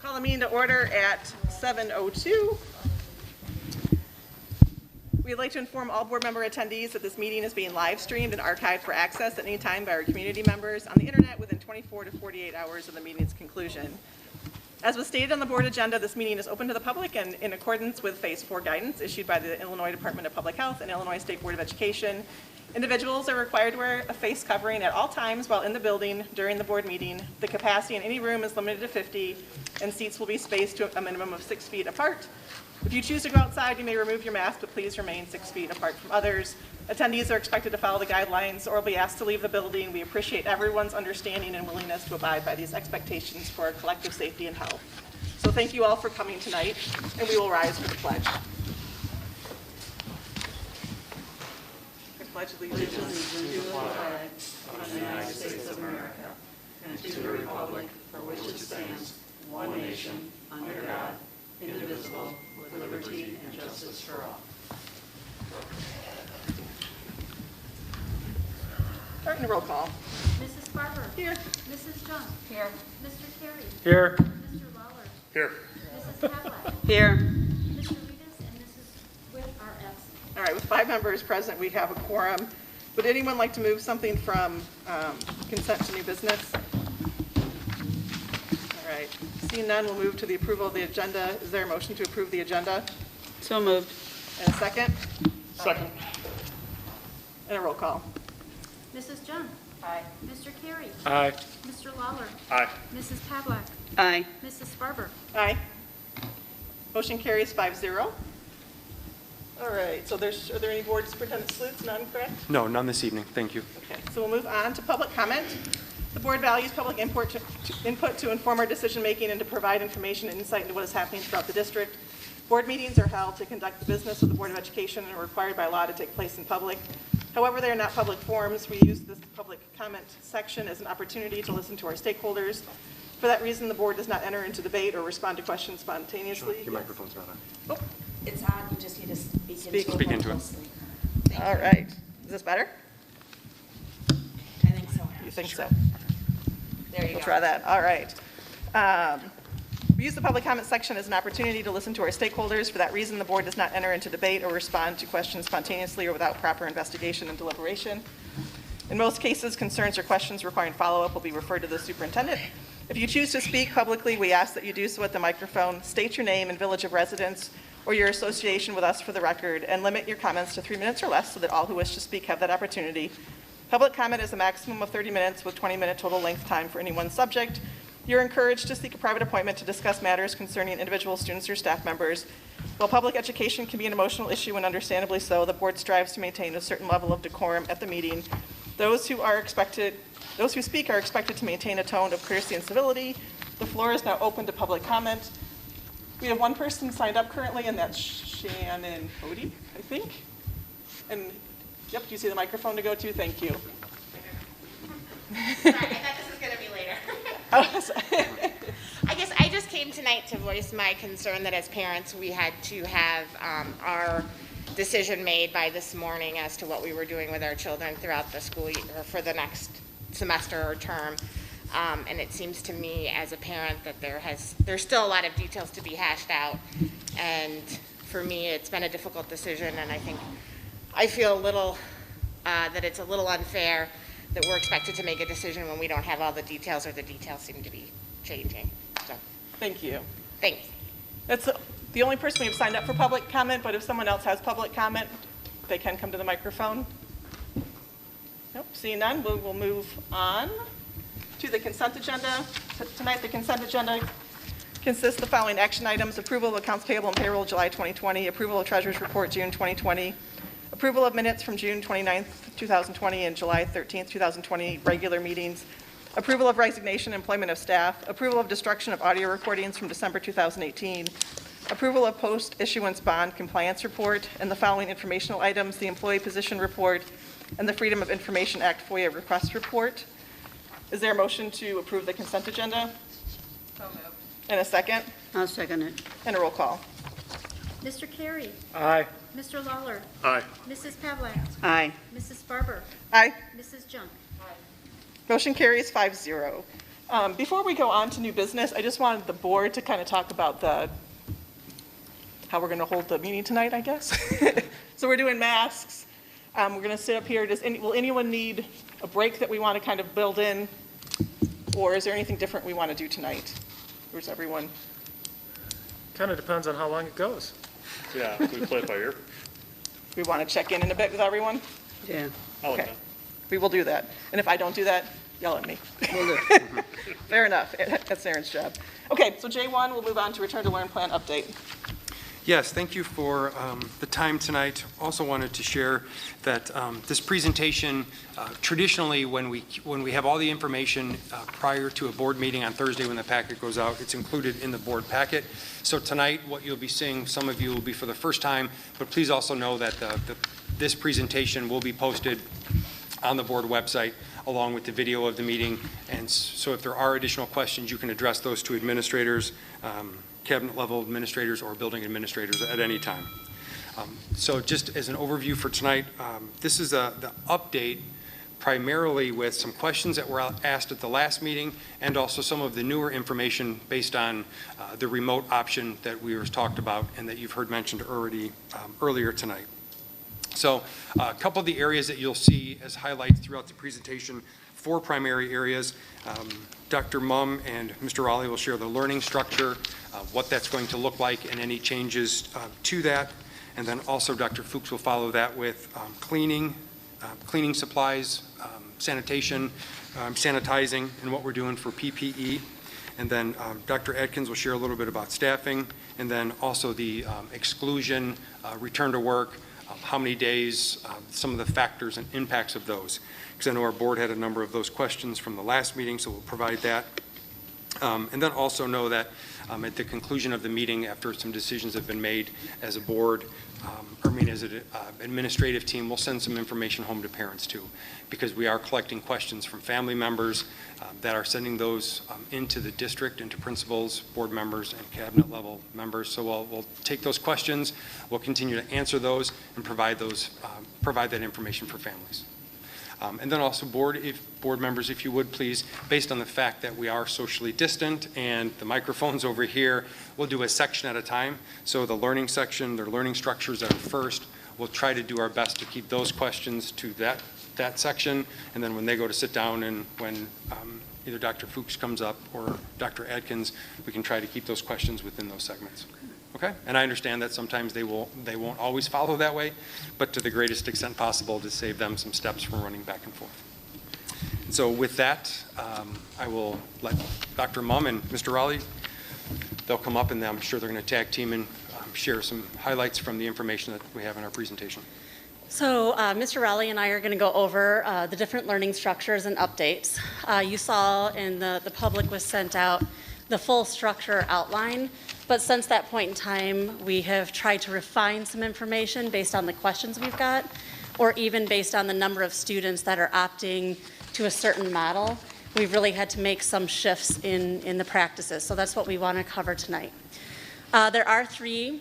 Call the meeting to order at 7:02. We'd like to inform all board member attendees that this meeting is being live streamed and archived for access at any time by our community members on the internet within 24 to 48 hours of the meeting's conclusion. As was stated on the board agenda, this meeting is open to the public and in accordance with Phase 4 guidance issued by the Illinois Department of Public Health and Illinois State Board of Education. Individuals are required to wear a face covering at all times while in the building during the board meeting. The capacity in any room is limited to 50, and seats will be spaced to a minimum of 6 feet apart. If you choose to go outside, you may remove your mask, but please remain 6 feet apart from others. Attendees are expected to follow the guidelines or will be asked to leave the building. We appreciate everyone's understanding and willingness to abide by these expectations for our collective safety and health. So thank you all for coming tonight, and we will rise for the pledge. I pledge allegiance to the flag of the United States of America and to the republic for which it stands, one nation, under God, indivisible, with liberty and justice for all. Start in roll call. Mrs. Barber. Here. Mrs. Jung. Here. Mr. Carey. Here. Mr. Lawler. Here. Mrs. Pavlik. Here. Mr. Levis and Mrs. Witt are absent. All right, with 5 members present, we have a quorum. Would anyone like to move something from consent to new business? All right, seeing none, we'll move to the approval of the agenda. Is there a motion to approve the agenda? So moved. And a second? Second. And a roll call. Mrs. Jung. Aye. Mr. Carey. Aye. Mr. Lawler. Aye. Mrs. Pavlik. Aye. Mrs. Barber. Aye. Motion carries 5-0. All right, so are there any board superintendent salutes? None, correct? No, none this evening. Thank you. Okay, so we'll move on to public comment. The board values public input to inform our decision-making and to provide information and insight into what is happening throughout the district. Board meetings are held to conduct the business of the Board of Education and are required by law to take place in public. However, they are not public forums. We use this public comment section as an opportunity to listen to our stakeholders. For that reason, the board does not enter into debate or respond to questions spontaneously. Your microphone's not on. Oh, It's on, you just need to speak Speak into it. closely. all right. Is this better? I think so. You think so? There you We'll go. try that. All right. We use the public comment section as an opportunity to listen to our stakeholders. For that reason, the board does not enter into debate or respond to questions spontaneously or without proper investigation and deliberation. In most cases, concerns or questions requiring follow-up will be referred to the superintendent. If you choose to speak publicly, we ask that you do so at the microphone. State your name and village of residence or your association with us for the record, and limit your comments to 3 minutes or less so that all who wish to speak have that opportunity. Public comment is a maximum of 30 minutes with 20-minute total length time for any one subject. You're encouraged to seek a private appointment to discuss matters concerning individual students or staff members. While public education can be an emotional issue, and understandably so, the board strives to maintain a certain level of decorum at the meeting. Those who speak are expected to maintain a tone of courtesy and civility. The floor is now open to public comment. We have one person signed up currently, and that's Shannon Bodie, I think. And, yep, do you see the microphone to go to? Thank you. Sorry, I thought this was going to be later. I guess I just came tonight to voice my concern that as parents we had to have our decision made by this morning as to what we were doing with our children throughout the school year or for the next semester or term. And it seems to me as a parent that there's still a lot of details to be hashed out. And for me, it's been a difficult decision, and I feel a little that it's a little unfair that we're expected to make a decision when we don't have all the details or the details seem to be changing. So, Thank you. thanks. That's the only person we have signed up for public comment, but if someone else has public comment, they can come to the microphone. Nope, seeing none, we'll move on to the consent agenda. Tonight, the consent agenda consists of the following action items: approval of accounts payable and payroll July 2020, approval of treasurer's report June 2020, approval of minutes from June 29th, 2020 and July 13th, 2020 regular meetings, approval of resignation and employment of staff, approval of destruction of audio recordings from December 2018, approval of post-issuance bond compliance report, and the following informational items: the employee position report and the Freedom of Information Act FOIA request report. Is there a motion to approve the consent agenda? So moved. And a second? I'll second it. And a roll call. Mr. Carey. Aye. Mr. Lawler. Aye. Mrs. Pavlik. Aye. Mrs. Barber. Aye. Mrs. Jung. Motion carries 5-0. Before we go on to new business, I just wanted the board to kind of talk about how we're going to hold the meeting tonight, I guess. So we're doing masks. We're going to sit up here. Will anyone need a break that we want to kind of build in? Or is there anything different we want to do tonight? Or is everyone? Kind of depends on how long it goes. Yeah, we play it by ear. We want to check in a bit with everyone? Yeah, Okay. We will do that. And if I don't do that, yell at me. will do. Fair enough. That's Aaron's job. Okay, so J1, we'll move on to return to learn plan update. Yes, thank you for the time tonight. Also wanted to share that this presentation, traditionally when we have all the information prior to a board meeting on Thursday when the packet goes out, it's included in the board packet. So tonight, what you'll be seeing, some of you will be for the first time, but please also know that this presentation will be posted on the board website along with the video of the meeting. And so if there are additional questions, you can address those to administrators, cabinet level administrators or building administrators at any time. So just as an overview for tonight, this is the update primarily with some questions that were asked at the last meeting and also some of the newer information based on the remote option that we were talked about and that you've heard mentioned already earlier tonight. So a couple of the areas that you'll see as highlights throughout the presentation, 4 primary areas. Dr. Mumm and Mr. Raleigh will share the learning structure, what that's going to look like and any changes to that. And then also Dr. Fuchs will follow that with cleaning supplies, sanitation, sanitizing, and what we're doing for PPE. And then Dr. Adkins will share a little bit about staffing, and then also the exclusion, return to work, how many days, some of the factors and impacts of those. Because I know our board had a number of those questions from the last meeting, so we'll provide that. And then also know that at the conclusion of the meeting, after some decisions have been made as a board, as an administrative team, we'll send some information home to parents too, because we are collecting questions from family members that are sending those into the district, into principals, board members, and cabinet level members. So we'll take those questions, we'll continue to answer those, and provide that information for families. And then also board members, if you would please, based on the fact that we are socially distant and the microphone's over here, we'll do a section at a time. So the learning section, their learning structures are first. We'll try to do our best to keep those questions to that section. And then when they go to sit down and when either Dr. Fuchs comes up or Dr. Adkins, we can try to keep those questions within those segments. Okay, and I understand that sometimes they won't always follow that way, but to the greatest extent possible to save them some steps from running back and forth. And so with that, I will let Dr. Mumm and Mr. Raleigh, they'll come up and I'm sure they're going to tag team and share some highlights from the information that we have in our presentation. So Mr. Raleigh and I are going to go over the different learning structures and updates. You saw and the public was sent out the full structure outline, but since that point in time, we have tried to refine some information based on the questions we've got, or even based on the number of students that are opting to a certain model. We've really had to make some shifts in the practices, so that's what we want to cover tonight. There are 3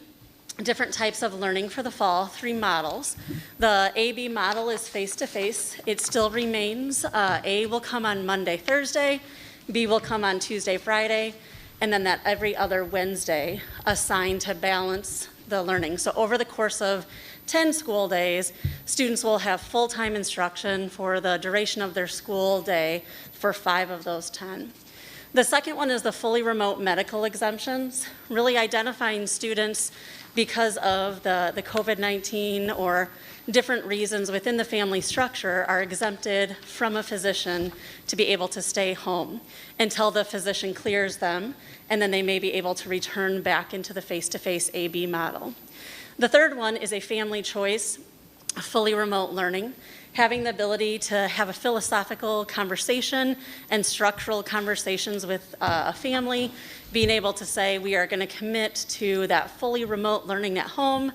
different types of learning for the fall, 3 models. The AB model is face-to-face. It still remains. A will come on Monday, Thursday. B will come on Tuesday, Friday, and then that every other Wednesday assigned to balance the learning. So over the course of 10 school days, students will have full-time instruction for the duration of their school day for 5 of those 10. The second one is the fully remote medical exemptions, really identifying students because of the COVID-19 or different reasons within the family structure are exempted from a physician to be able to stay home until the physician clears them, and then they may be able to return back into the face-to-face AB model. The third one is a family choice, fully remote learning, having the ability to have a philosophical conversation and structural conversations with a family, being able to say we are going to commit to that fully remote learning at home,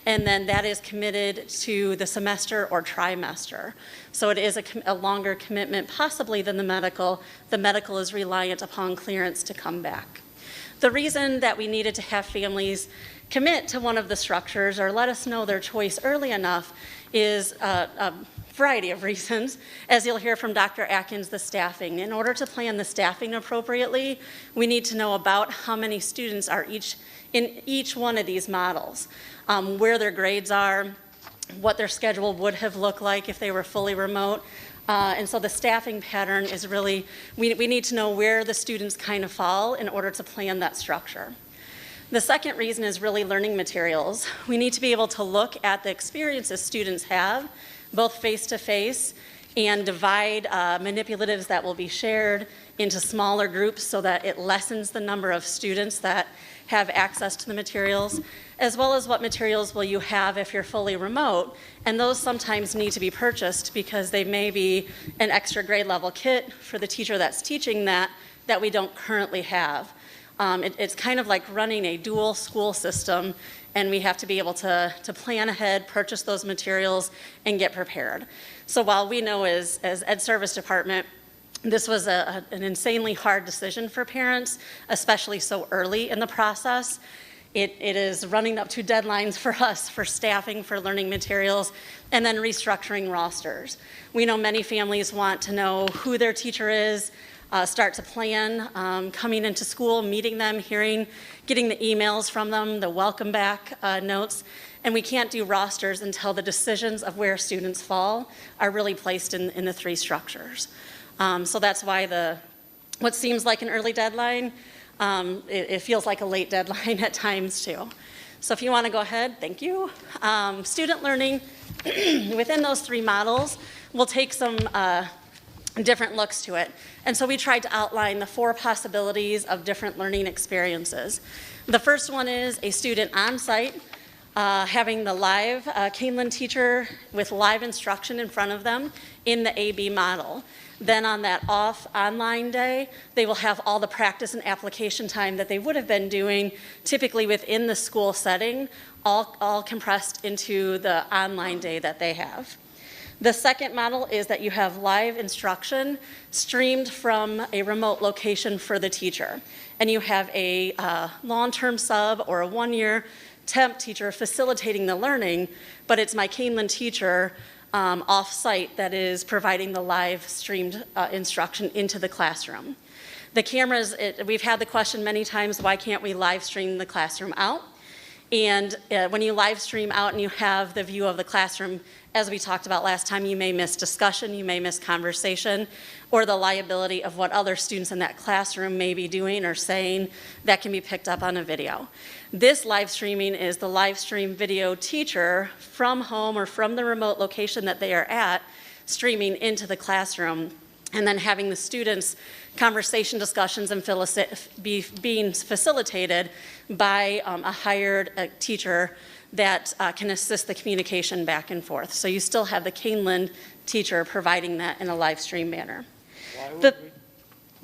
and then that is committed to the semester or trimester. So it is a longer commitment possibly than the medical. The medical is reliant upon clearance to come back. The reason that we needed to have families commit to one of the structures or let us know their choice early enough is a variety of reasons. As you'll hear from Dr. Atkins, the staffing. In order to plan the staffing appropriately, we need to know about how many students are in each one of these models, where their grades are, what their schedule would have looked like if they were fully remote. And so the staffing pattern is really, we need to know where the students kind of fall in order to plan that structure. The second reason is really learning materials. We need to be able to look at the experiences students have, both face-to-face, and divide manipulatives that will be shared into smaller groups so that it lessens the number of students that have access to the materials, as well as what materials will you have if you're fully remote. And those sometimes need to be purchased because they may be an extra grade level kit for the teacher that's teaching that we don't currently have. It's kind of like running a dual school system, and we have to be able to plan ahead, purchase those materials, and get prepared. So while we know as Ed Service Department, this was an insanely hard decision for parents, especially so early in the process. It is running up to deadlines for us for staffing, for learning materials, and then restructuring rosters. We know many families want to know who their teacher is, start to plan coming into school, meeting them, getting the emails from them, the welcome back notes, and we can't do rosters until the decisions of where students fall are really placed in the three structures. So that's why what seems like an early deadline, it feels like a late deadline at times too. So if you want to go ahead, thank you. Student learning, within those three models, we'll take some different looks to it. And so we tried to outline the 4 possibilities of different learning experiences. The first one is a student on site having the live Kaneland teacher with live instruction in front of them in the AB model. Then on that off online day, they will have all the practice and application time that they would have been doing typically within the school setting, all compressed into the online day that they have. The second model is that you have live instruction streamed from a remote location for the teacher. And you have a long-term sub or a 1-year temp teacher facilitating the learning, but it's my Kaneland teacher off-site that is providing the live streamed instruction into the classroom. The cameras, we've had the question many times, why can't we live stream the classroom out? And when you live stream out and you have the view of the classroom, as we talked about last time, you may miss discussion, you may miss conversation, or the liability of what other students in that classroom may be doing or saying that can be picked up on a video. This live streaming is the live stream video teacher from home or from the remote location that they are at, streaming into the classroom, and then having the students' conversation discussions and being facilitated by a hired teacher that can assist the communication back and forth. So you still have the Kaneland teacher providing that in a live stream manner. Why would we?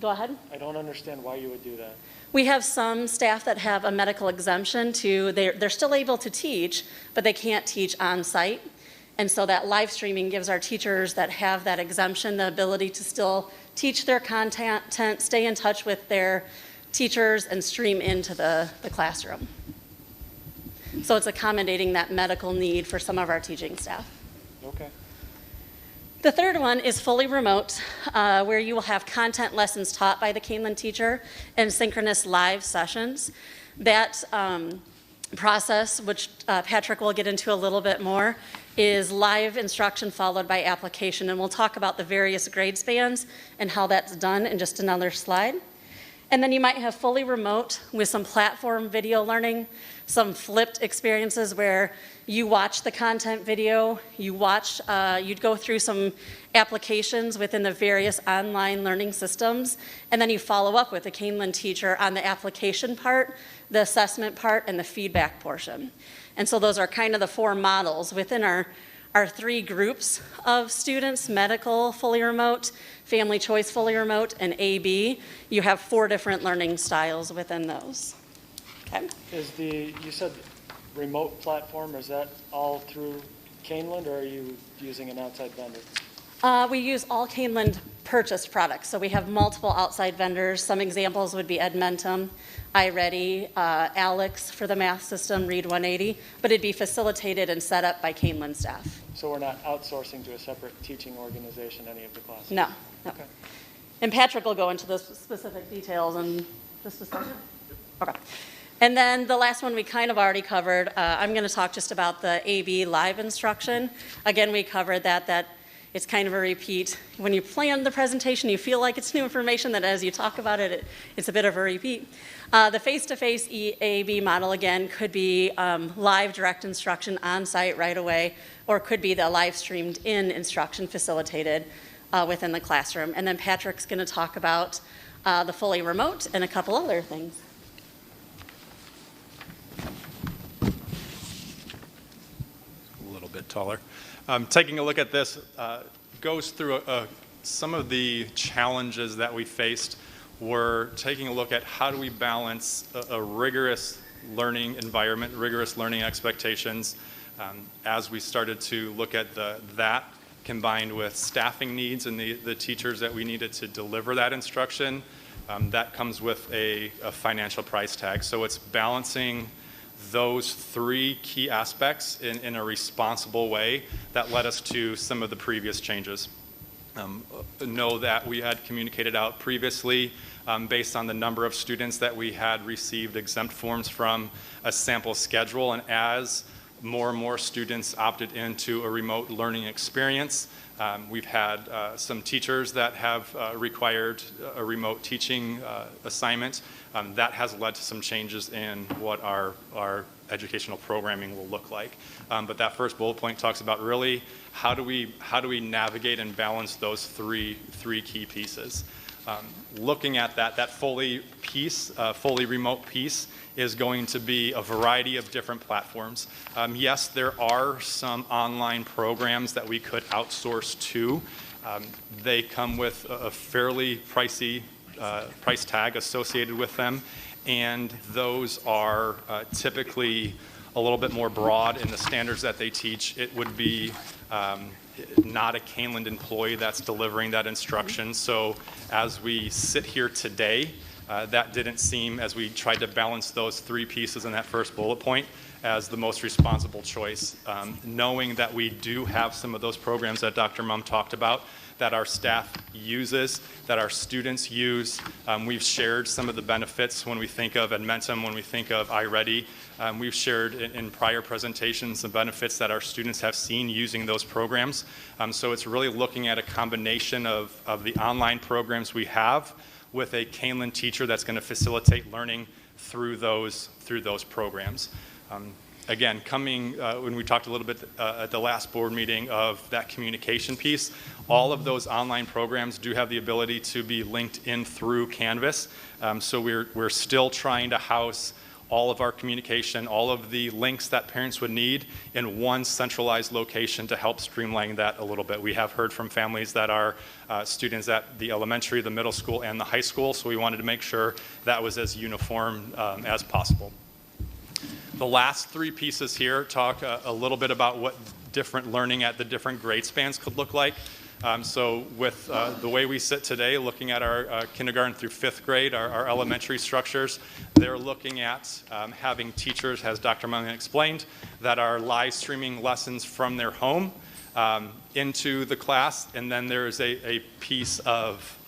Go ahead. I don't understand why you would do that. We have some staff that have a medical exemption they're still able to teach, but they can't teach on site. And so that live streaming gives our teachers that have that exemption the ability to still teach their content, stay in touch with their teachers, and stream into the classroom. So it's accommodating that medical need for some of our teaching staff. Okay. The third one is fully remote, where you will have content lessons taught by the Kaneland teacher and synchronous live sessions. That process, which Patrick will get into a little bit more, is live instruction followed by application. And we'll talk about the various grade spans and how that's done in just another slide. And then you might have fully remote with some platform video learning, some flipped experiences where you watch the content video, you'd go through some applications within the various online learning systems, and then you follow up with the Kaneland teacher on the application part, the assessment part, and the feedback portion. And so those are kind of the 4 models within our 3 groups of students: medical, fully remote, family choice, fully remote, and AB. You have 4 different learning styles within those. Okay. You said remote platform, is that all through Kaneland, or are you using an outside vendor? We use all Kaneland purchased products, so we have multiple outside vendors. Some examples would be Edmentum, iReady, Alex for the math system, Read 180, but it'd be facilitated and set up by Kaneland staff. So we're not outsourcing to a separate teaching organization any of the classes? No, no. Okay. And Patrick will go into the specific details in just a second. Okay. And then the last one we kind of already covered, I'm going to talk just about the AB live instruction. Again, we covered that it's kind of a repeat. When you plan the presentation, you feel like it's new information, that as you talk about it, it's a bit of a repeat. The face-to-face AB model, again, could be live direct instruction on site right away, or could be the live streamed in instruction facilitated within the classroom. And then Patrick's going to talk about the fully remote and a couple other things. A little bit taller. Taking a look at this goes through some of the challenges that we faced. We're taking a look at how do we balance a rigorous learning environment, rigorous learning expectations, as we started to look at that combined with staffing needs and the teachers that we needed to deliver that instruction. That comes with a financial price tag. So it's balancing those three key aspects in a responsible way that led us to some of the previous changes. Know that we had communicated out previously based on the number of students that we had received exempt forms from a sample schedule, and as more and more students opted into a remote learning experience, we've had some teachers that have required a remote teaching assignment. That has led to some changes in what our educational programming will look like. But that first bullet point talks about really how do we navigate and balance those three key pieces. Looking at that fully remote piece is going to be a variety of different platforms. Yes, there are some online programs that we could outsource to. They come with a fairly pricey price tag associated with them, and those are typically a little bit more broad in the standards that they teach. It would be not a Kaneland employee that's delivering that instruction. So as we sit here today, that didn't seem, as we tried to balance those three pieces in that first bullet point, as the most responsible choice. Knowing that we do have some of those programs that Dr. Mumm talked about that our staff uses, that our students use. We've shared some of the benefits when we think of Edmentum, when we think of iReady. We've shared in prior presentations the benefits that our students have seen using those programs. So it's really looking at a combination of the online programs we have with a Kaneland teacher that's going to facilitate learning through those programs. Again, when we talked a little bit at the last board meeting of that communication piece, all of those online programs do have the ability to be linked in through Canvas. So we're still trying to house all of our communication, all of the links that parents would need in one centralized location to help streamline that a little bit. We have heard from families that are students at the elementary, the middle school, and the high school, so we wanted to make sure that was as uniform as possible. The last three pieces here talk a little bit about what different learning at the different grade spans could look like. So with the way we sit today, looking at our kindergarten through fifth grade, our elementary structures, they're looking at having teachers, as Dr. Mumm explained, that are live streaming lessons from their home into the class, and then there's a piece of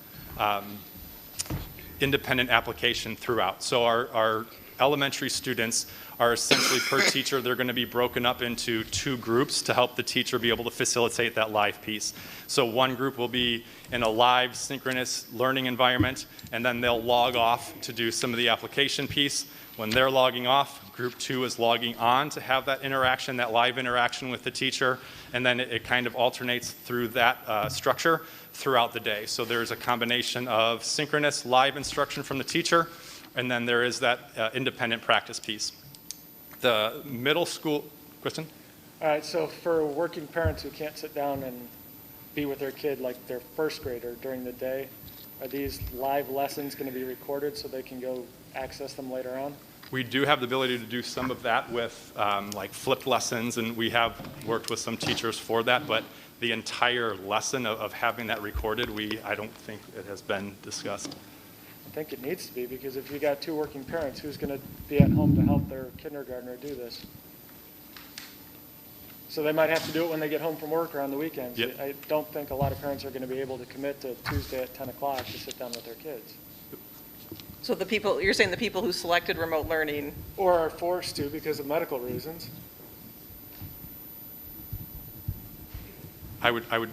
independent application throughout. So our elementary students are essentially per teacher, they're going to be broken up into two groups to help the teacher be able to facilitate that live piece. So one group will be in a live synchronous learning environment, and then they'll log off to do some of the application piece. When they're logging off, group two is logging on to have that interaction, that live interaction with the teacher, and then it kind of alternates through that structure throughout the day. So there's a combination of synchronous live instruction from the teacher, and then there is that independent practice piece. The middle school, Kristen? All right, so for working parents who can't sit down and be with their kid like their first grader during the day, are these live lessons going to be recorded so they can go access them later on? We do have the ability to do some of that with like flipped lessons, and we have worked with some teachers for that, but the entire lesson of having that recorded, I don't think it has been discussed. I think it needs to be, because if you got two working parents, who's going to be at home to help their kindergartner do this? So they might have to do it when they get home from work or on the weekends. Yep. I don't think a lot of parents are going to be able to commit to Tuesday at 10 o'clock to sit down with their kids. So the people, you're saying the people who selected remote learning, Or are forced to because of medical reasons. I would,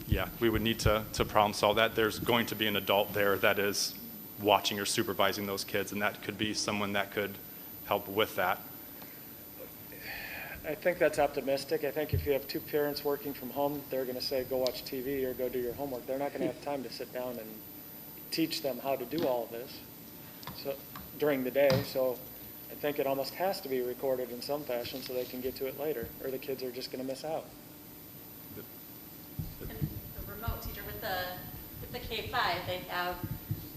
yeah, we would need to problem solve that. There's going to be an adult there that is watching or supervising those kids, and that could be someone that could help with that. I think that's optimistic. I think if you have two parents working from home, they're going to say, go watch TV or go do your homework. They're not going to have time to sit down and teach them how to do all of this during the day. So I think it almost has to be recorded in some fashion so they can get to it later, or the kids are just going to miss out. The remote teacher with the K-5, they have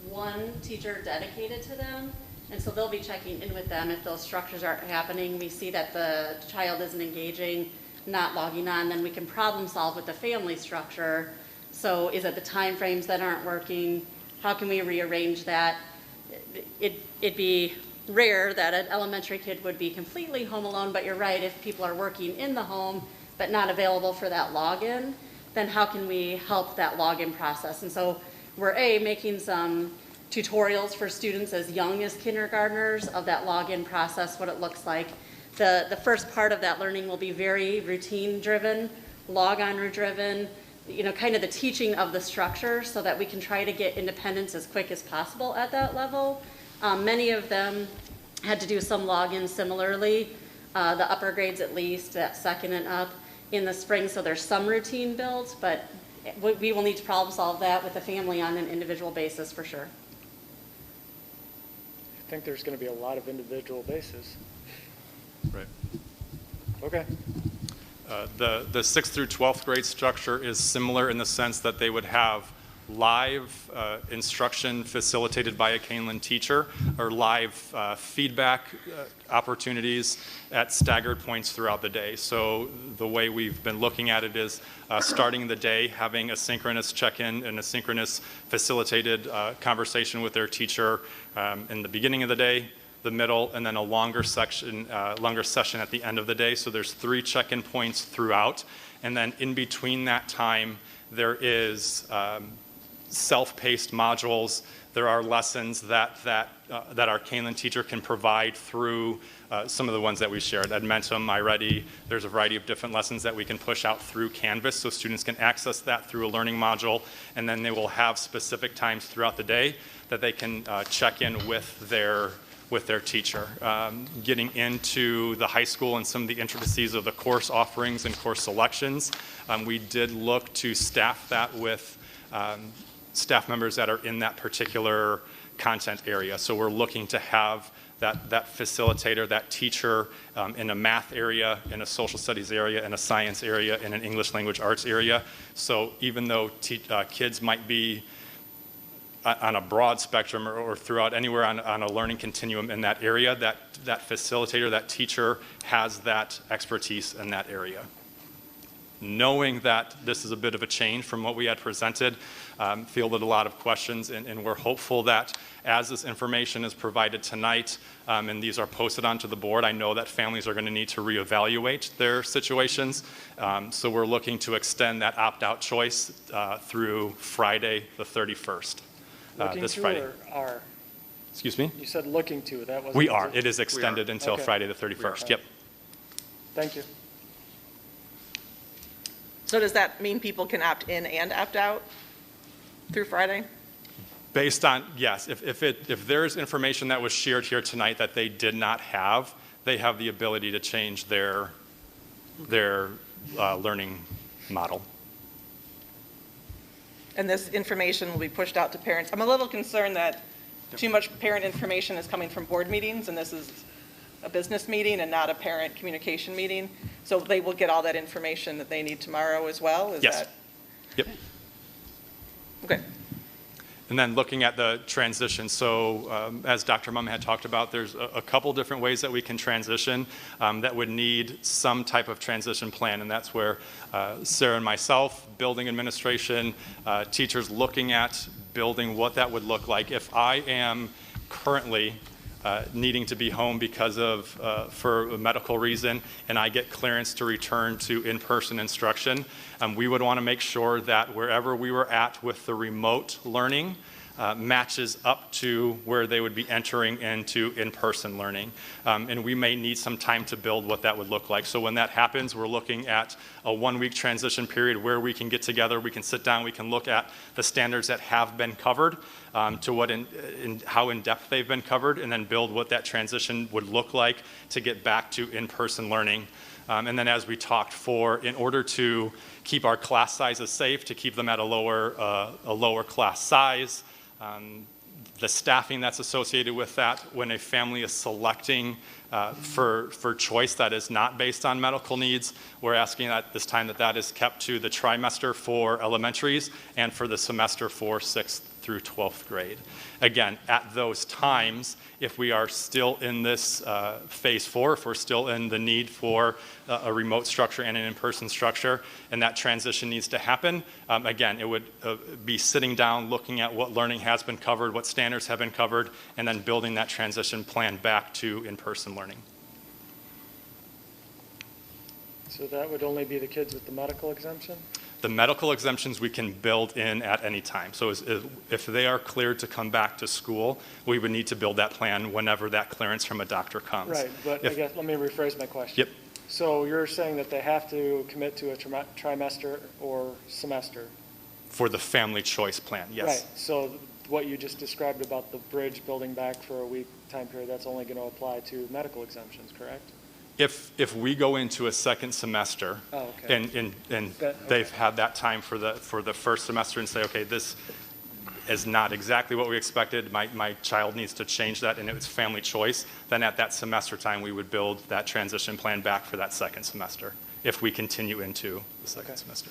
one teacher dedicated to them, and so they'll be checking in with them if those structures aren't happening. We see that the child isn't engaging, not logging on, then we can problem solve with the family structure. So is it the time frames that aren't working? How can we rearrange that? It'd be rare that an elementary kid would be completely home alone, but you're right, if people are working in the home but not available for that login, then how can we help that login process? And so we're making some tutorials for students as young as kindergartners of that login process, what it looks like. The first part of that learning will be very routine driven, log-on driven, kind of the teaching of the structure so that we can try to get independence as quick as possible at that level. Many of them had to do some login similarly, the upper grades at least, that second and up in the spring, so there's some routine built, but we will need to problem solve that with the family on an individual basis for sure. I think there's going to be a lot of individual bases. Right. Okay. The 6th through 12th grade structure is similar in the sense that they would have live instruction facilitated by a Kaneland teacher, or live feedback opportunities at staggered points throughout the day. So the way we've been looking at it is starting the day, having a synchronous check-in and a synchronous facilitated conversation with their teacher in the beginning of the day, the middle, and then a longer session at the end of the day. So there's 3 check-in points throughout, and then in between that time, there is self-paced modules. There are lessons that our Kaneland teacher can provide through some of the ones that we shared. Edmentum, iReady, there's a variety of different lessons that we can push out through Canvas so students can access that through a learning module, and then they will have specific times throughout the day that they can check in with their teacher. Getting into the high school and some of the intricacies of the course offerings and course selections, we did look to staff that with staff members that are in that particular content area. So we're looking to have that facilitator, that teacher in a math area, in a social studies area, in a science area, in an English language arts area. So even though kids might be on a broad spectrum or throughout anywhere on a learning continuum in that area, that facilitator, that teacher has that expertise in that area. Knowing that this is a bit of a change from what we had presented, fielded a lot of questions, and we're hopeful that as this information is provided tonight and these are posted onto the board, I know that families are going to need to reevaluate their situations. So we're looking to extend that opt-out choice through Friday the 31st. This Friday. Or are? Excuse me? You said looking to. That wasn't. We are. It is extended until Okay. Friday the 31st. Yep. Thank you. so does that mean people can opt in and opt out through Friday? Based on, yes, if there is information that was shared here tonight that they did not have, they have the ability to change their learning model. And this information will be pushed out to parents. I'm a little concerned that too much parent information is coming from board meetings, and this is a business meeting and not a parent communication meeting. So they will get all that information that they need tomorrow as well? Is Yes. that? Yep. Okay. And then looking at the transition, so as Dr. Mum had talked about, there's a couple different ways that we can transition that would need some type of transition plan, and that's where Sarah and myself, building administration, teachers looking at building what that would look like. If I am currently needing to be home because of, for a medical reason, and I get clearance to return to in-person instruction, we would want to make sure that wherever we were at with the remote learning matches up to where they would be entering into in-person learning. And we may need some time to build what that would look like. So when that happens, we're looking at a 1-week transition period where we can get together, we can sit down, we can look at the standards that have been covered, to what how in-depth they've been covered, and then build what that transition would look like to get back to in-person learning. And then as we talked in order to keep our class sizes safe, to keep them at a lower class size, the staffing that's associated with that, when a family is selecting for choice that is not based on medical needs, we're asking at this time that is kept to the trimester for elementaries and for the semester for 6th through 12th grade. Again, at those times, if we are still in this phase 4, if we're still in the need for a remote structure and an in-person structure, and that transition needs to happen, again, it would be sitting down, looking at what learning has been covered, what standards have been covered, and then building that transition plan back to in-person learning. So that would only be the kids with the medical exemption? The medical exemptions we can build in at any time. So if they are cleared to come back to school, we would need to build that plan whenever that clearance from a doctor comes. Right, but I guess, let me rephrase my question. Yep. So you're saying that they have to commit to a trimester or semester? For the family choice plan, yes. Right, so what you just described about the bridge building back for a week time period, that's only going to apply to medical exemptions, correct? If we go into a second semester, Oh, okay. and they've had that time for the first semester and say, okay, this is not exactly what we expected, my child needs to change that, and it was family choice, then at that semester time, we would build that transition plan back for that second semester, if we continue into the second semester.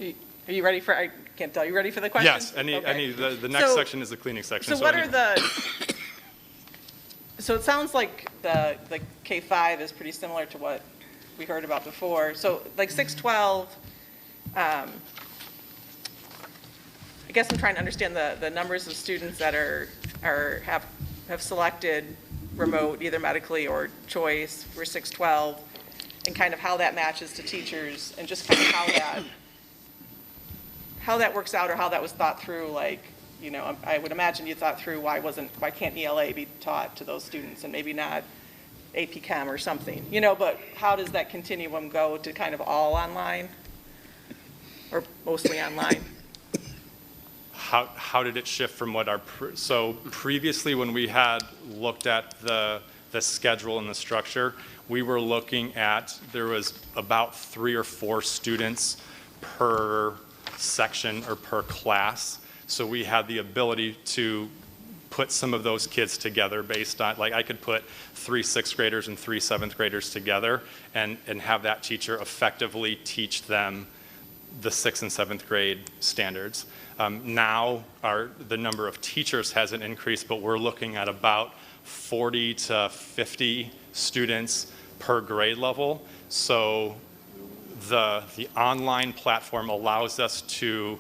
Are you ready for, I can't tell, you ready for the question? Yes, Okay. the next So- section is the cleaning section. So what are so it sounds like the K-5 is pretty similar to what we heard about before. So like 612, I guess I'm trying to understand the numbers of students that have selected remote, either medically or choice for 612, and kind of how that matches to teachers, and just kind of how that works out, or how that was thought through. Like, you know, I would imagine you thought through why can't ELA be taught to those students and maybe not AP Chem or something, you know, but how does that continuum go to kind of all online or mostly online? How did it shift from what so previously when we had looked at the schedule and the structure, we were looking at, there was about 3 or 4 students per section or per class. So we had the ability to put some of those kids together based on, like I could put 3 6th graders and 3 7th graders together and have that teacher effectively teach them the 6th and 7th grade standards. Now the number of teachers hasn't increased, but we're looking at about 40 to 50 students per grade level. So the online platform allows us to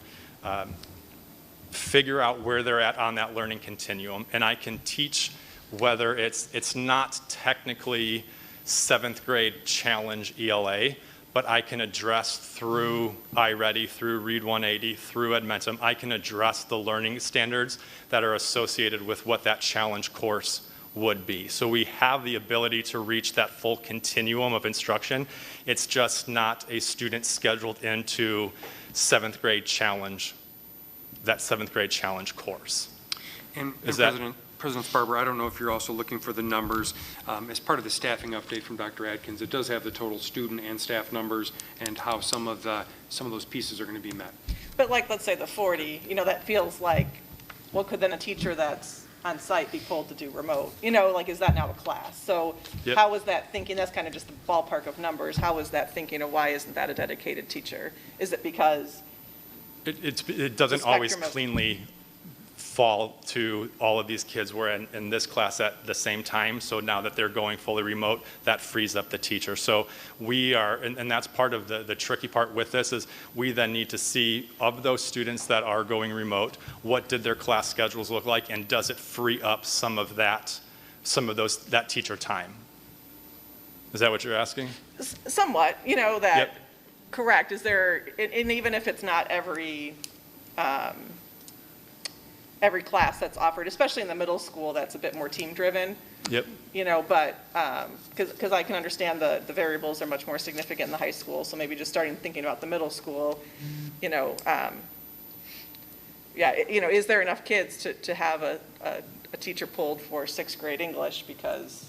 figure out where they're at on that learning continuum, and I can teach whether it's not technically 7th grade challenge ELA, but I can address through iReady, through Read 180, through Edmentum, I can address the learning standards that are associated with what that challenge course would be. So we have the ability to reach that full continuum of instruction. It's just not a student scheduled into 7th grade challenge, that 7th grade challenge course. And Is that- President Sparber, I don't know if you're also looking for the numbers. As part of the staffing update from Dr. Adkins, it does have the total student and staff numbers and how some of those pieces are going to be met. But like, let's say the 40, you know, that feels like, well, could then a teacher that's on site be pulled to do remote? You know, like, is that now a class? So Yep. How was that thinking? That's kind of just the ballpark of numbers. How was that thinking, of why isn't that a dedicated teacher? Is it because It doesn't The always spectrum of- cleanly fall to all of these kids were in this class at the same time. So now that they're going fully remote, that frees up the teacher. So we are, and that's part of the tricky part with this, is we then need to see, of those students that are going remote, what did their class schedules look like, and does it free up some of that teacher time? Is that what you're asking? Somewhat, that, Yep. correct. Is there, and even if it's not every class that's offered, especially in the middle school, that's a bit more team-driven, Yep. but, because I can understand the variables are much more significant in the high school, so maybe just starting thinking about the middle school, is there enough kids to have a teacher pulled for sixth grade English? Because,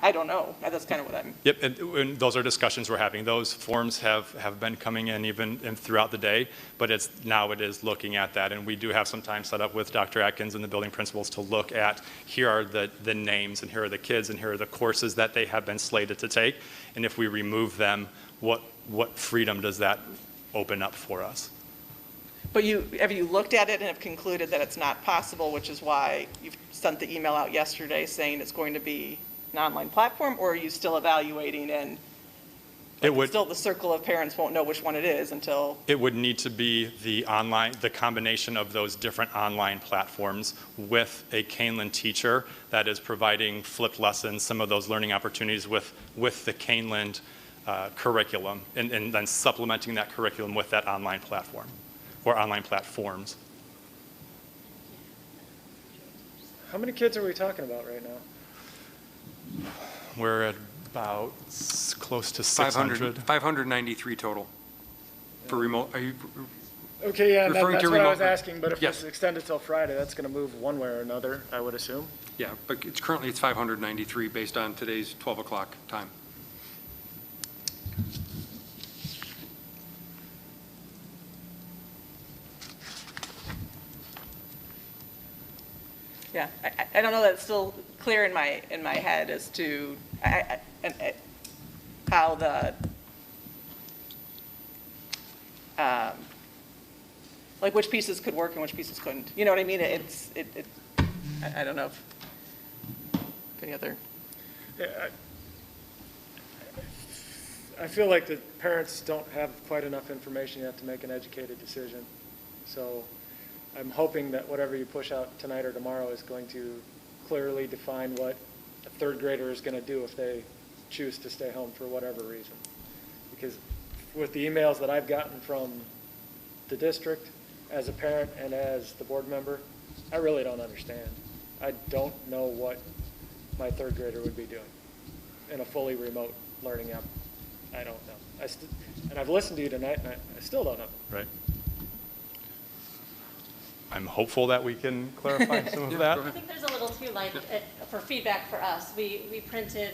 I don't know. That's kind of what I'm. Yep, and those are discussions we're having. Those forms have been coming in even throughout the day, but now it is looking at that, and we do have some time set up with Dr. Atkins and the building principals to look at, here are the names, and here are the kids, and here are the courses that they have been slated to take, and if we remove them, what freedom does that open up for us? But have you looked at it and have concluded that it's not possible, which is why you've sent the email out yesterday saying it's going to be an online platform, or are you still evaluating and still the circle of parents won't know which one it is until? It would need to be the combination of those different online platforms with a Kaneland teacher that is providing flipped lessons, some of those learning opportunities with the Kaneland curriculum, and then supplementing that curriculum with that online platform or online platforms. How many kids are we talking about right now? We're at about close to 600. 593 total for remote. Are you Okay, yeah, referring that's to what I remote? was asking, but if Yes. it's extended till Friday, that's going to move one way or another, I would assume. Yeah, but currently it's 593 based on today's 12 o'clock time. Yeah, I don't know that it's still clear in my head as to how the, like which pieces could work and which pieces couldn't. You know what I mean? I don't know if any other. Yeah, I feel like the parents don't have quite enough information yet to make an educated decision. So I'm hoping that whatever you push out tonight or tomorrow is going to clearly define what a third grader is going to do if they choose to stay home for whatever reason. Because with the emails that I've gotten from the district as a parent and as the board member, I really don't understand. I don't know what my third grader would be doing in a fully remote learning app. I don't know. And I've listened to you tonight, and I still don't know. Right. I'm hopeful that we can clarify some of that. I think there's a little too, for feedback for us, we printed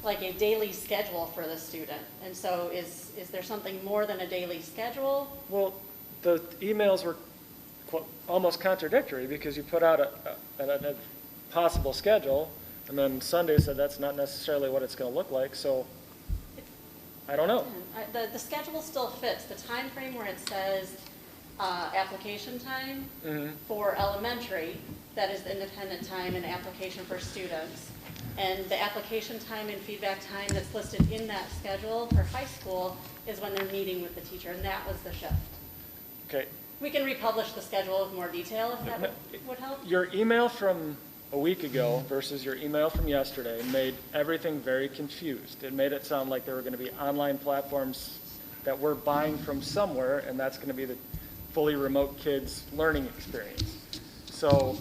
like a daily schedule for the student. And so is there something more than a daily schedule? Well, the emails were almost contradictory because you put out a possible schedule, and then Sunday said that's not necessarily what it's going to look like, so I don't know. The schedule still fits. The time frame where it says application time for elementary, that is the independent time and application for students. And the application time and feedback time that's listed in that schedule for high school is when they're meeting with the teacher, and that was the shift. Okay. We can republish the schedule with more detail if that would help. Your email from a week ago versus your email from yesterday made everything very confused. It made it sound like there were going to be online platforms that we're buying from somewhere, and that's going to be the fully remote kids' learning experience. So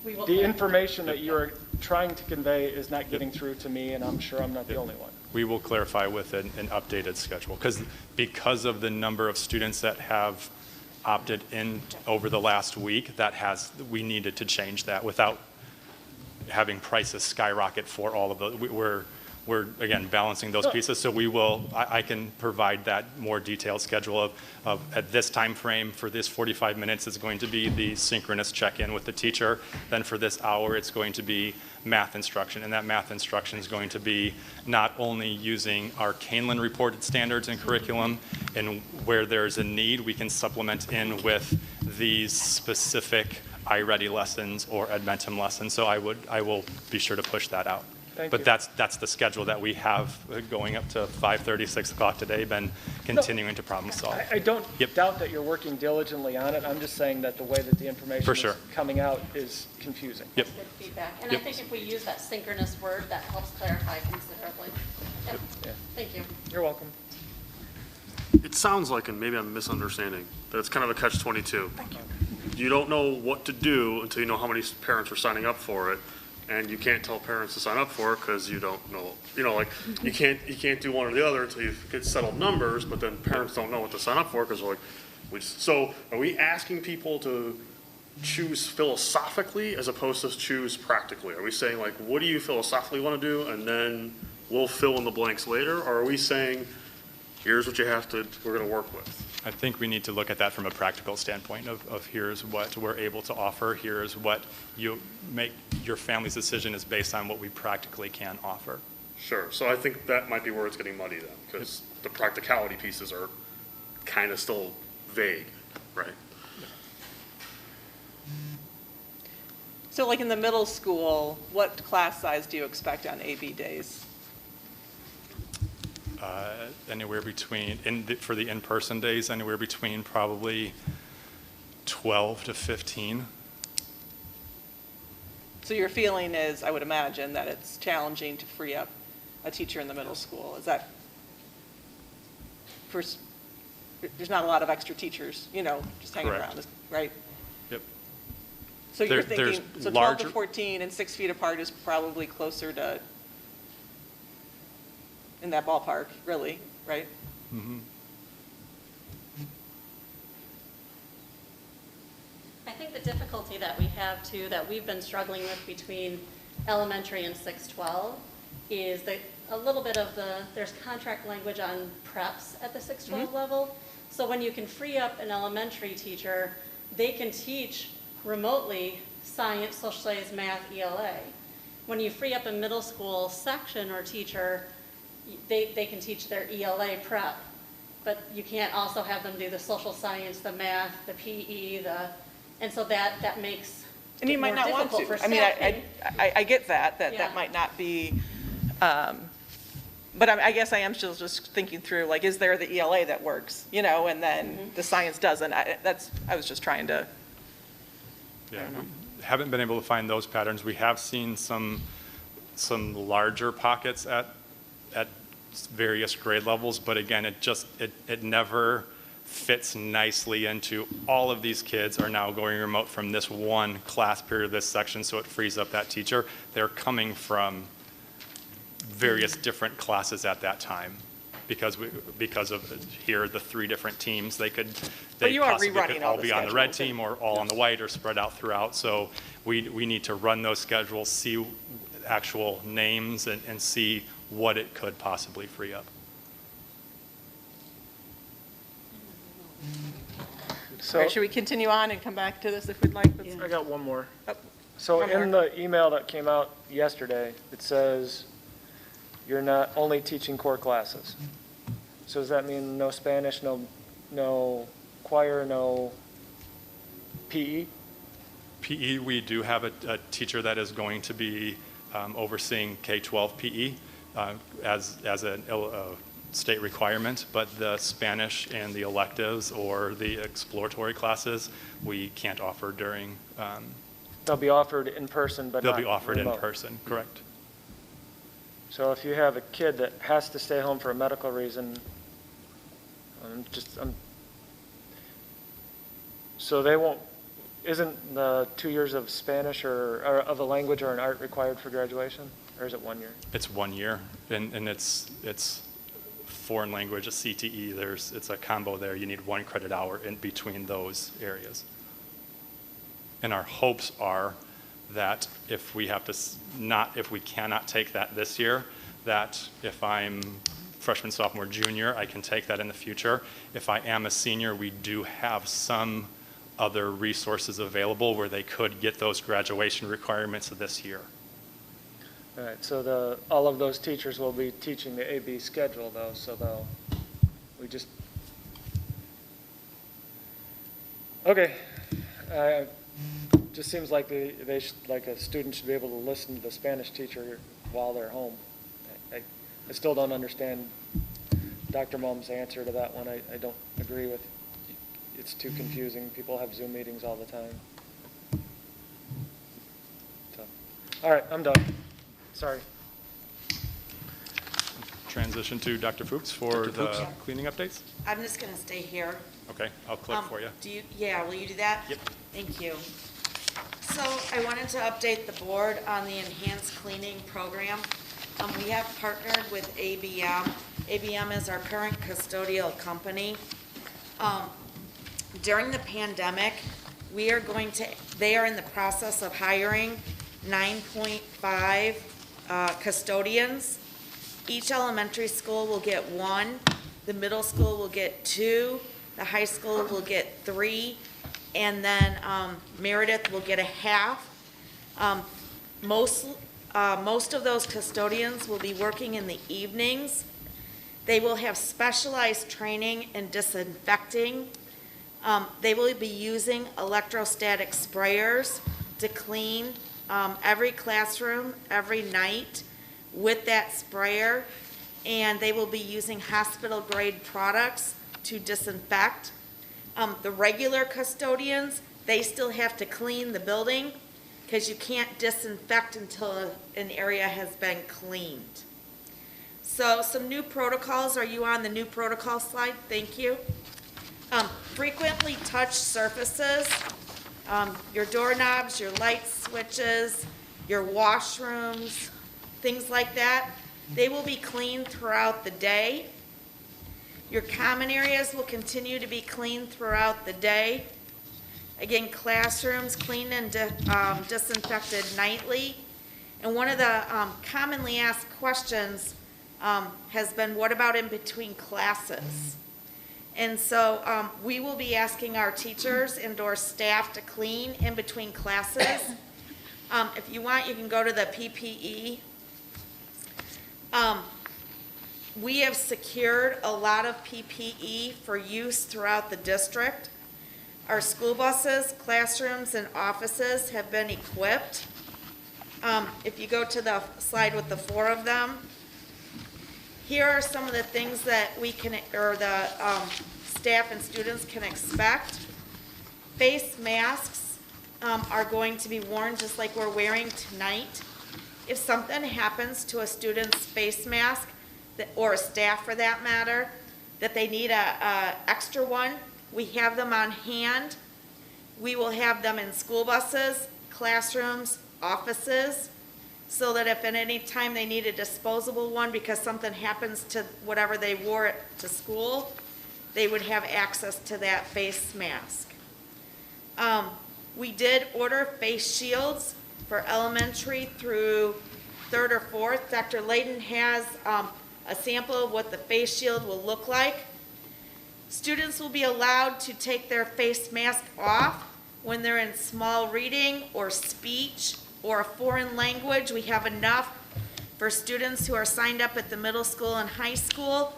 the information that you're trying to convey is not getting through to me, and I'm sure I'm not the only one. We will clarify with an updated schedule, because of the number of students that have opted in over the last week, we needed to change that without having prices skyrocket for all of those. We're again balancing those pieces, so I can provide that more detailed schedule of at this time frame for this 45 minutes is going to be the synchronous check-in with the teacher. Then for this hour it's going to be math instruction, and that math instruction is going to be not only using our Kaneland reported standards and curriculum, And where there's a need, we can supplement in with these specific iReady lessons or Edmentum lessons. So I will be sure to push that out. Thank But you. that's the schedule that we have going up to 5:30, 6 o'clock today, been continuing to problem solve. I don't Yep. doubt that you're working diligently on it. I'm just saying that the way that the information For is sure. coming out is confusing. Yep. Good feedback. And I Yep. think if we use that synchronous word, that helps clarify considerably. Yep. Yeah. Thank you. You're welcome. It sounds like, and maybe I'm misunderstanding, that it's kind of a catch-22. Thank you. You don't know what to do until you know how many parents are signing up for it, and you can't tell parents to sign up for it because you don't know, like, you can't do one or the other until you get settled numbers, but then parents don't know what to sign up for because they're like, so are we asking people to choose philosophically as opposed to choose practically? Are we saying, like, what do you philosophically want to do, and then we'll fill in the blanks later? Or are we saying, here's what we're going to work with? I think we need to look at that from a practical standpoint of here's what we're able to offer, here's what you make your family's decision is based on what we practically can offer. Sure, so I think that might be where it's getting muddy then, because the practicality pieces are kind of still vague, right? So like in the middle school, what class size do you expect on AB days? Anywhere between, for the in-person days, anywhere between probably 12 to 15. So your feeling is, I would imagine, that it's challenging to free up a teacher in the middle school. Is that, there's not a lot of extra teachers, just hanging Correct. around, right? Yep. So you're There's thinking, so 12 larger- to 14 and 6 feet apart is probably closer to, in that ballpark, really, right? Mhm. I think the difficulty that we have too, that we've been struggling with between elementary and 612 is that a little bit of there's contract language on preps at the 612 level. So when you can free up an elementary teacher, they can teach remotely science, social studies, math, ELA. When you free up a middle school section or teacher, they can teach their ELA prep, but you can't also have them do the social science, the math, the PE, and so that makes And you it might more not want difficult to. for I mean, staffing. I get that Yeah. might not be, but I guess I am still just thinking through, like, is there the ELA that works, and then the science doesn't? I was just trying to, Yeah, we haven't been able to find those patterns. We have seen some larger pockets at various grade levels, but again, it never fits nicely into all of these kids are now going remote from this one class period of this section, so it frees up that teacher. They're coming from various different classes at that time because of here, the 3 different teams. They you are possibly rerunning could all all the be on the red schedules team or all on the white or spread out throughout. So we need to run those schedules, see actual names and see what it could possibly free up. all right, should we continue on and come back to this if we'd like? I got one more. Oh, So one in more. the email that came out yesterday, it says you're not only teaching core classes. So does that mean no Spanish, no choir, no PE? PE, we do have a teacher that is going to be overseeing K-12 PE as a state requirement, but the Spanish and the electives or the exploratory classes, we can't offer during, They'll be offered in person, but they'll not be offered in remote. person, correct? So if you have a kid that has to stay home for a medical reason, so they won't, isn't the 2 years of Spanish or of a language or an art required for graduation? Or is it 1 year? It's 1 year, and it's foreign language, a CTE, it's a combo there. You need 1 credit hour in between those areas. And our hopes are that if we cannot take that this year, that if I'm freshman, sophomore, junior, I can take that in the future. If I am a senior, we do have some other resources available where they could get those graduation requirements this year. All right, so all of those teachers will be teaching the AB schedule though, so we just Okay. Just seems like they should, like a student should be able to listen to the Spanish teacher while they're home. I still don't understand Dr. Mum's answer to that one. I don't agree with. It's too confusing. People have Zoom meetings all the time. So, all right, I'm done. Sorry. Transition to Dr. Fuchs for the cleaning updates. I'm just going to stay here. Okay, I'll click for you. Yeah, will you do that? Yep. Thank you. So I wanted to update the board on the enhanced cleaning program. We have partnered with ABM. ABM is our current custodial company. During the pandemic, they are in the process of hiring 9.5 custodians. Each elementary school will get 1, the middle school will get 2, the high school will get 3, and then Meredith will get a half. Most of those custodians will be working in the evenings. They will have specialized training in disinfecting. They will be using electrostatic sprayers to clean every classroom every night with that sprayer, and they will be using hospital-grade products to disinfect. The regular custodians, they still have to clean the building because you can't disinfect until an area has been cleaned. So some new protocols. Are you on the new protocol slide? Thank you. Frequently touched surfaces, your doorknobs, your light switches, your washrooms, things like that. They will be cleaned throughout the day. Your common areas will continue to be cleaned throughout the day. Again, classrooms cleaned and disinfected nightly. And one of the commonly asked questions has been, what about in between classes? And so we will be asking our teachers and or staff to clean in between classes. If you want, you can go to the PPE. We have secured a lot of PPE for use throughout the district. Our school buses, classrooms, and offices have been equipped. If you go to the slide with the 4 of them, here are some of the things that we can, or the staff and students can expect. Face masks are going to be worn just like we're wearing tonight. If something happens to a student's face mask, or a staff for that matter, that they need a extra one, we have them on hand. We will have them in school buses, classrooms, offices, so that if at any time they need a disposable one because something happens to whatever they wore it to school, they would have access to that face mask. We did order face shields for elementary through 3rd or 4th. Dr. Layden has a sample of what the face shield will look like. Students will be allowed to take their face mask off when they're in small reading or speech or a foreign language. We have enough for students who are signed up at the middle school and high school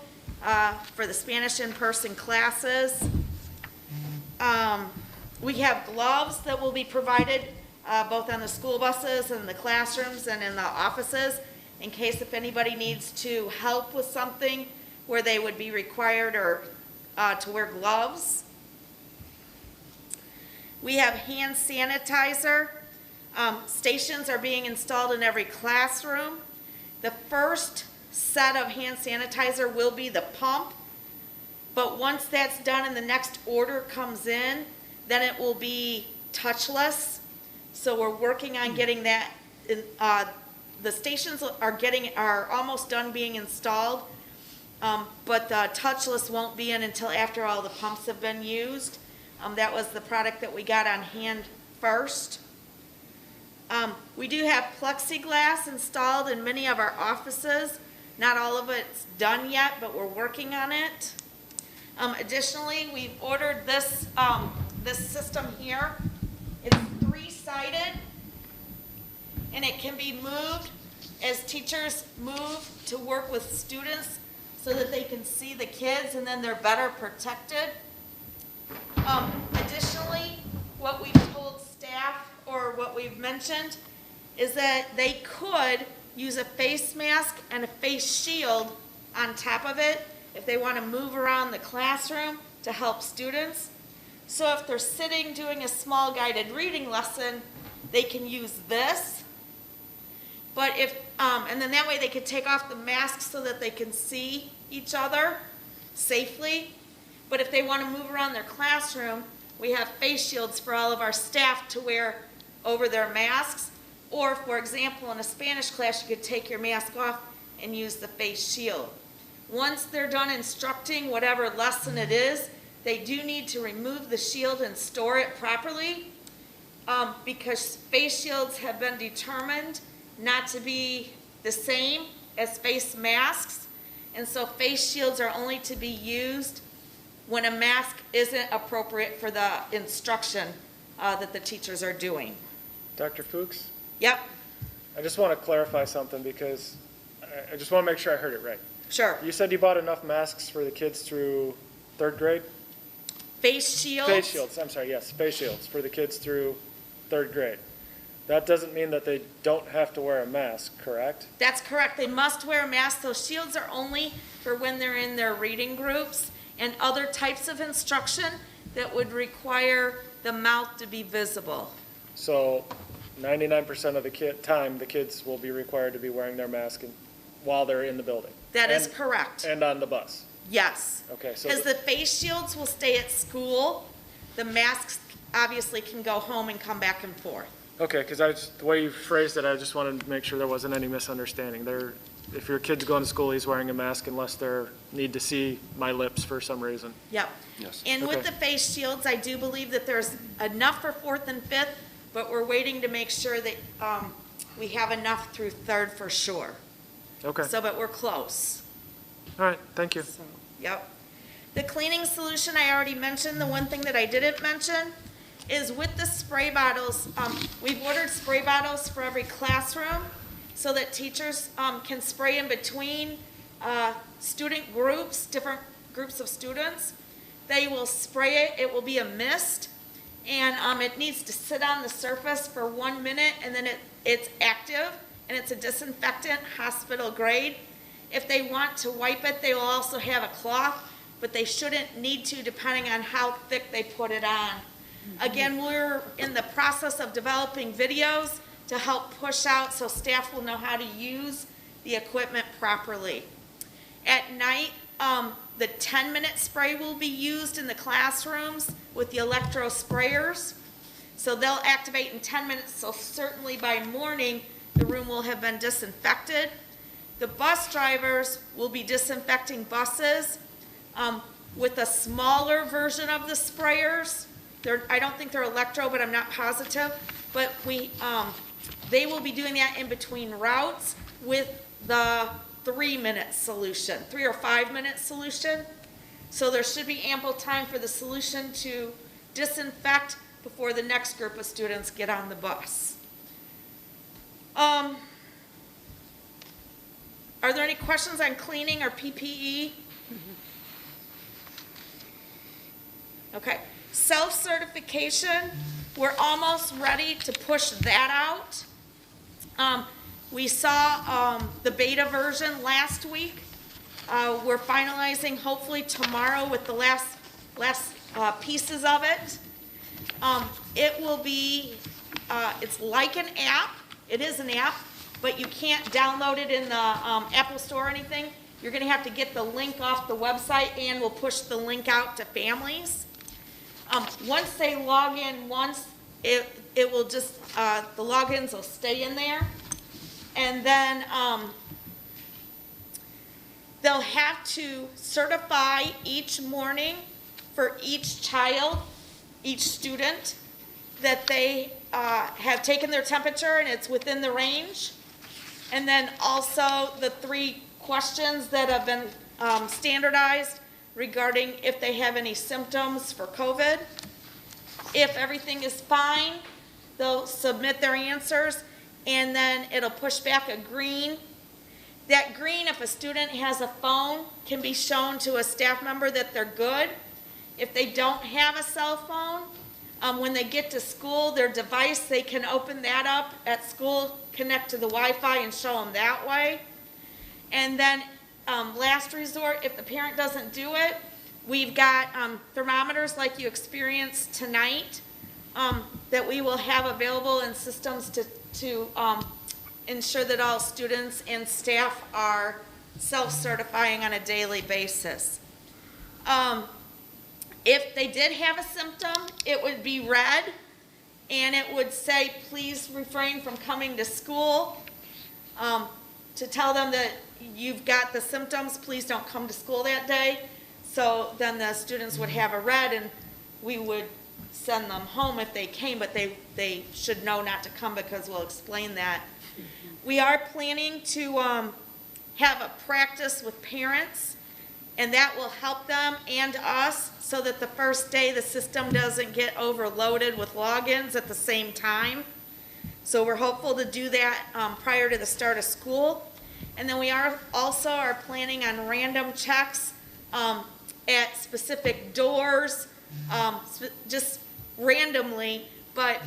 for the Spanish in-person classes. We have gloves that will be provided both on the school buses and the classrooms and in the offices in case if anybody needs to help with something where they would be required or to wear gloves. We have hand sanitizer. Stations are being installed in every classroom. The first set of hand sanitizer will be the pump, but once that's done and the next order comes in, then it will be touchless. So we're working on getting that. The stations are almost done being installed, but the touchless won't be in until after all the pumps have been used. That was the product that we got on hand first. We do have plexiglass installed in many of our offices. Not all of it's done yet, but we're working on it. Additionally, we've ordered this system here. It's 3-sided, and it can be moved as teachers move to work with students so that they can see the kids and then they're better protected. Additionally, we've mentioned is that they could use a face mask and a face shield on top of it if they want to move around the classroom to help students. So if they're sitting doing a small guided reading lesson, they can use this. But if, and then that way they could take off the mask so that they can see each other safely. But if they want to move around their classroom, we have face shields for all of our staff to wear over their masks. Or, for example, in a Spanish class, you could take your mask off and use the face shield. Once they're done instructing whatever lesson it is, they do need to remove the shield and store it properly, because face shields have been determined not to be the same as face masks. And so face shields are only to be used when a mask isn't appropriate for the instruction that the teachers are doing. Dr. Fuchs, Yep, I just want to clarify something because I just want to make sure I heard it right. sure. You said you bought enough masks for the kids through 3rd grade? Face shields. Face shields, I'm sorry, yes, face shields for the kids through 3rd grade. That doesn't mean that they don't have to wear a mask, correct? That's correct. They must wear a mask. Those shields are only for when they're in their reading groups and other types of instruction that would require the mouth to be visible. So 99% of the time, the kids will be required to be wearing their mask while they're in the building. That is correct. And on the bus. Yes. Okay, so Because the face shields will stay at school. The masks obviously can go home and come back and forth. okay, because the way you phrased it, I just wanted to make sure there wasn't any misunderstanding. If your kid's going to school, he's wearing a mask unless they need to see my lips for some reason. Yep. Yes. And with Okay. the face shields, I do believe that there's enough for 4th and 5th, but we're waiting to make sure that we have enough through 3rd for sure. Okay, So, but we're close. all right, thank you. So, yep. The cleaning solution, I already mentioned. The one thing that I didn't mention is with the spray bottles, we've ordered spray bottles for every classroom so that teachers can spray in between student groups, different groups of students. They will spray it. It will be a mist, and it needs to sit on the surface for 1 minute, and then it's active, and it's a disinfectant, hospital grade. If they want to wipe it, they will also have a cloth, but they shouldn't need to depending on how thick they put it on. Again, we're in the process of developing videos to help push out so staff will know how to use the equipment properly. At night, the 10-minute spray will be used in the classrooms with the electro sprayers. So they'll activate in 10 minutes, so certainly by morning, the room will have been disinfected. The bus drivers will be disinfecting buses with a smaller version of the sprayers. I don't think they're electro, but I'm not positive. But they will be doing that in between routes with the 3-minute solution, 3 or 5-minute solution. So there should be ample time for the solution to disinfect before the next group of students get on the bus. Are there any questions on cleaning or PPE? Okay. Self-certification, we're almost ready to push that out. We saw the beta version last week. We're finalizing hopefully tomorrow with the last pieces of it. It will be, it's like an app. It is an app, but you can't download it in the Apple Store or anything. You're going to have to get the link off the website, and we'll push the link out to families. Once they log in once, it will just, the logins will stay in there. And then they'll have to certify each morning for each child, each student, that they have taken their temperature and it's within the range. And then also the 3 questions that have been standardized regarding if they have any symptoms for COVID. If everything is fine, they'll submit their answers, and then it'll push back a green. That green, if a student has a phone, can be shown to a staff member that they're good. If they don't have a cell phone, When they get to school, their device, they can open that up at school, connect to the Wi-Fi and show them that way. And then last resort, if the parent doesn't do it, we've got thermometers like you experienced tonight that we will have available in systems to ensure that all students and staff are self-certifying on a daily basis. If they did have a symptom, it would be red, and it would say, please refrain from coming to school. To tell them that you've got the symptoms, please don't come to school that day. So then the students would have a red, and we would send them home if they came, but they should know not to come because we'll explain that. We are planning to have a practice with parents, and that will help them and us so that the first day the system doesn't get overloaded with logins at the same time. So we're hopeful to do that prior to the start of school. And then we are planning on random checks at specific doors, just randomly, but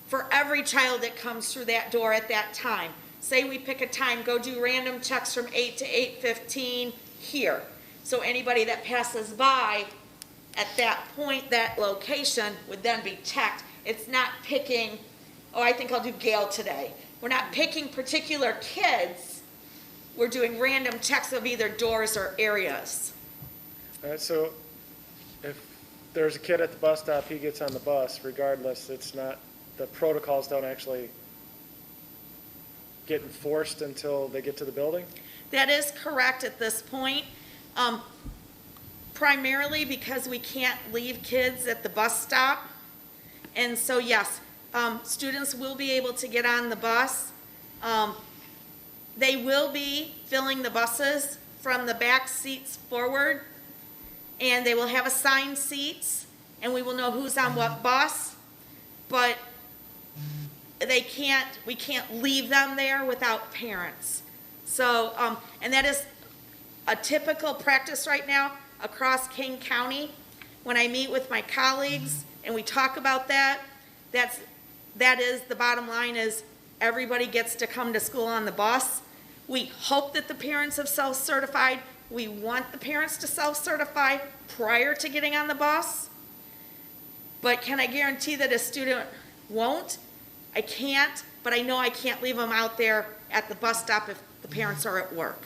for every child that comes through that door at that time. Say we pick a time, go do random checks from 8 to 8:15 here. So anybody that passes by at that point, that location would then be checked. It's not picking, oh, I think I'll do Gale today. We're not picking particular kids. We're doing random checks of either doors or areas. All right, so if there's a kid at the bus stop, he gets on the bus, regardless, it's not, the protocols don't actually get enforced until they get to the building? That is correct at this point. Primarily because we can't leave kids at the bus stop. And so, yes, students will be able to get on the bus. They will be filling the buses from the back seats forward, and they will have assigned seats, and we will know who's on what bus, but we can't leave them there without parents. So, and that is a typical practice right now across King County. When I meet with my colleagues and we talk about that, that is the bottom line, is everybody gets to come to school on the bus. We hope that the parents have self-certified. We want the parents to self-certify prior to getting on the bus. But can I guarantee that a student won't? I can't, but I know I can't leave them out there at the bus stop if the parents are at work.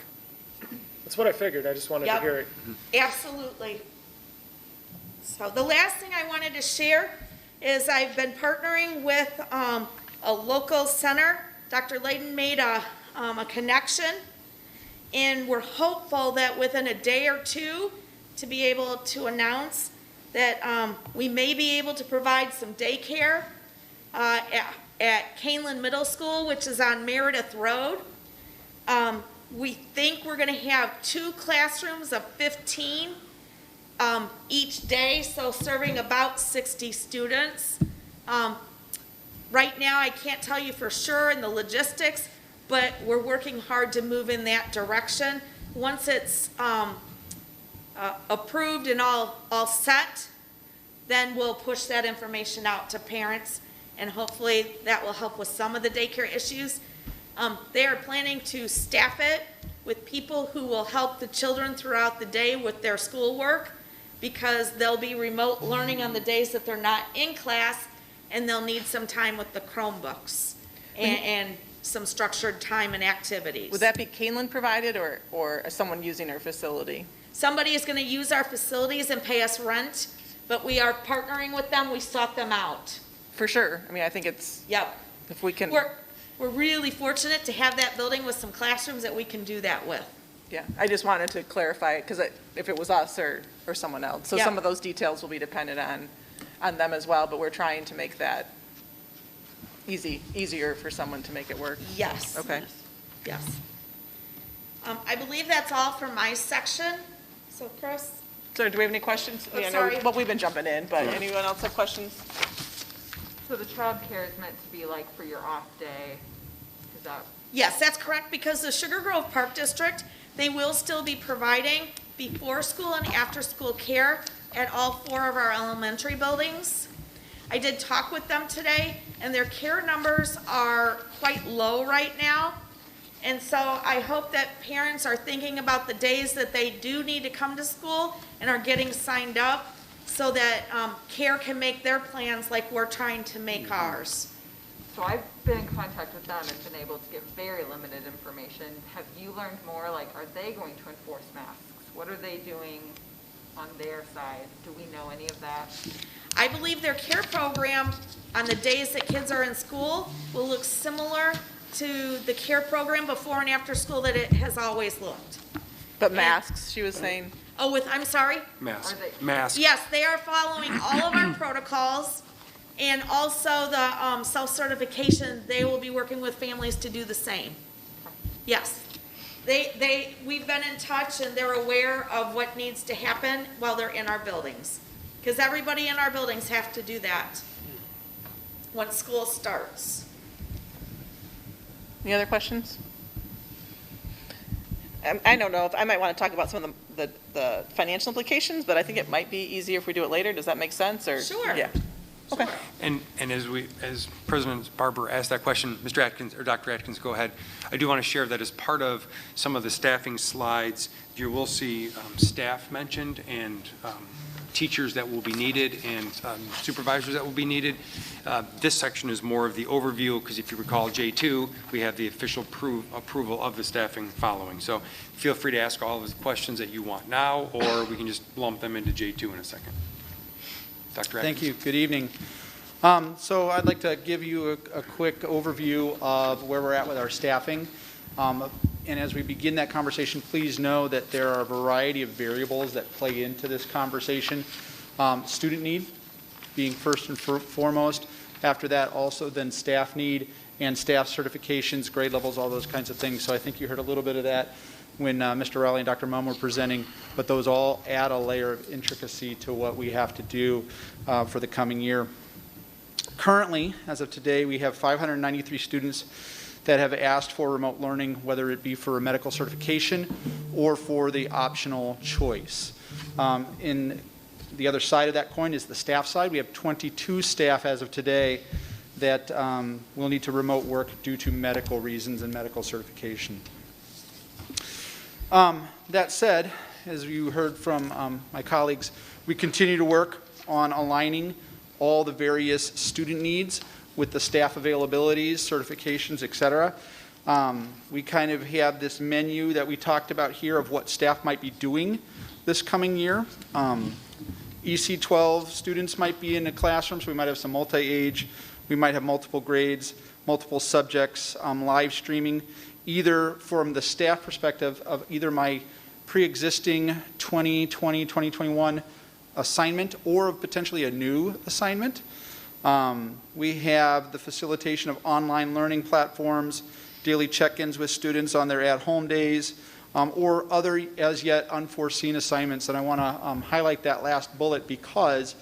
That's what I figured, I just wanted to Yep. hear it. Absolutely. So the last thing I wanted to share is I've been partnering with a local center. Dr. Layden made a connection, and we're hopeful that within a day or two to be able to announce that we may be able to provide some daycare at Kaneland Middle School, which is on Meredith Road. We think we're going to have 2 classrooms of 15 each day, so serving about 60 students. Right now, I can't tell you for sure in the logistics, but we're working hard to move in that direction. Once it's approved and all set, then we'll push that information out to parents, and hopefully that will help with some of the daycare issues. They are planning to staff it with people who will help the children throughout the day with their schoolwork, because they'll be remote learning on the days that they're not in class, and they'll need some time with the Chromebooks and some structured time and activities. Would that be Kaneland provided or someone using our facility? Somebody is going to use our facilities and pay us rent, but we are partnering with them. We sought them out. For sure. I mean, I think it's, Yep. if we can, We're really fortunate to have that building with some classrooms that we can do that with. yeah, I just wanted to clarify it, because if it was us or someone else. So Yeah. some of those details will be dependent on them as well, but we're trying to make that easier for someone to make it work. Yes. Okay. Yes. I believe that's all for my section. So Chris? So do we have any questions? Oh, I know sorry. Well, we've been jumping in, but anyone else have questions? So the childcare is meant to be like for your off day, is that? Yes, that's correct, because the Sugar Grove Park District, they will still be providing before school and after school care at all 4 of our elementary buildings. I did talk with them today, and their care numbers are quite low right now. And so I hope that parents are thinking about the days that they do need to come to school and are getting signed up so that CARE can make their plans like we're trying to make ours. So I've been in contact with them and been able to get very limited information. Have you learned more? Like, are they going to enforce masks? What are they doing on their side? Do we know any of that? I believe their CARE program on the days that kids are in school will look similar to the CARE program before and after school that it has always looked. But masks, she was saying. Oh, I'm sorry? Mask. Are they- Mask. Yes, they are following all of our protocols, and also the self-certification, they will be working with families to do the same. Yes. We've been in touch, and they're aware of what needs to happen while they're in our buildings. Because everybody in our buildings have to do that when school starts. Any other questions? I don't know, I might want to talk about some of the financial implications, but I think it might be easier if we do it later. Does that make sense, or? Sure. Yeah. Okay. And as President Barber asked that question, Mr. Atkins, or Dr. Atkins, go ahead. I do want to share that as part of some of the staffing slides, you will see staff mentioned and teachers that will be needed and supervisors that will be needed. This section is more of the overview, because if you recall J2, we have the official approval of the staffing following. So feel free to ask all of the questions that you want now, or we can just lump them into J2 in a second. Dr. Atkins. Thank you. Good evening. So I'd like to give you a quick overview of where we're at with our staffing. And as we begin that conversation, please know that there are a variety of variables that play into this conversation. Student need being first and foremost. After that, also then staff need and staff certifications, grade levels, all those kinds of things. So I think you heard a little bit of that when Mr. Rowley and Dr. Mumm were presenting, but those all add a layer of intricacy to what we have to do for the coming year. Currently, as of today, we have 593 students that have asked for remote learning, whether it be for a medical certification or for the optional choice. In the other side of that coin is the staff side. We have 22 staff as of today that will need to remote work due to medical reasons and medical certification. That said, as you heard from my colleagues, we continue to work on aligning all the various student needs with the staff availabilities, certifications, et cetera. We kind of have this menu that we talked about here of what staff might be doing this coming year. EC12 students might be in the classrooms. We might have some multi-age. We might have multiple grades, multiple subjects, live streaming, either from the staff perspective of either my pre-existing 2020, 2021 assignment or of potentially a new assignment. We have the facilitation of online learning platforms, daily check-ins with students on their at-home days, or other as yet unforeseen assignments. And I want to highlight that last bullet because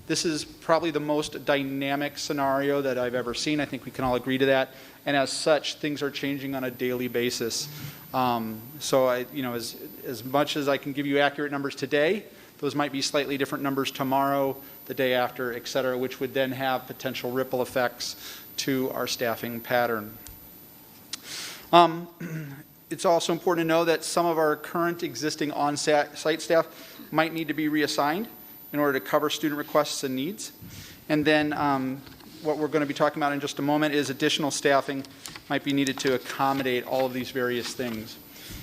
this is probably the most dynamic scenario that I've ever seen. I think we can all agree to that. And as such, things are changing on a daily basis. So as much as I can give you accurate numbers today, those might be slightly different numbers tomorrow, the day after, et cetera, which would then have potential ripple effects to our staffing pattern. It's also important to know that some of our current existing on-site staff might need to be reassigned in order to cover student requests and needs. And then what we're going to be talking about in just a moment is additional staffing might be needed to accommodate all of these various things.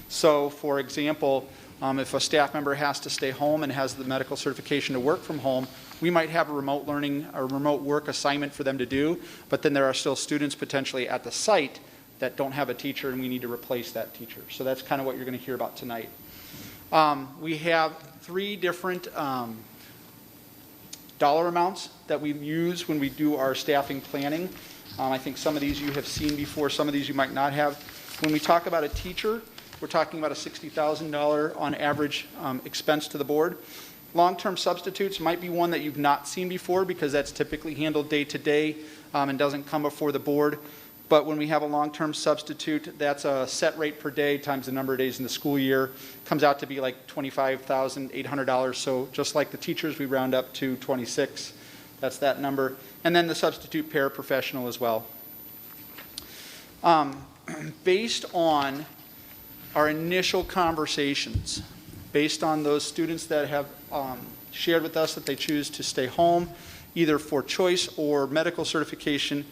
So, for example, if a staff member has to stay home and has the medical certification to work from home, we might have a remote learning or remote work assignment for them to do, but then there are still students potentially at the site that don't have a teacher and we need to replace that teacher. So that's kind of what you're going to hear about tonight. We have 3 different dollar amounts that we use when we do our staffing planning. I think some of these you have seen before, some of these you might not have. When we talk about a teacher, we're talking about a $60,000 on average expense to the board. Long-term substitutes might be one that you've not seen before because that's typically handled day to day and doesn't come before the board. But when we have a long-term substitute, that's a set rate per day times the number of days in the school year. Comes out to be like $25,800. So just like the teachers, we round up to 26. That's that number. And then the substitute paraprofessional as well. Based on our initial conversations, based on those students that have shared with us that they choose to stay home, either for choice or medical certification,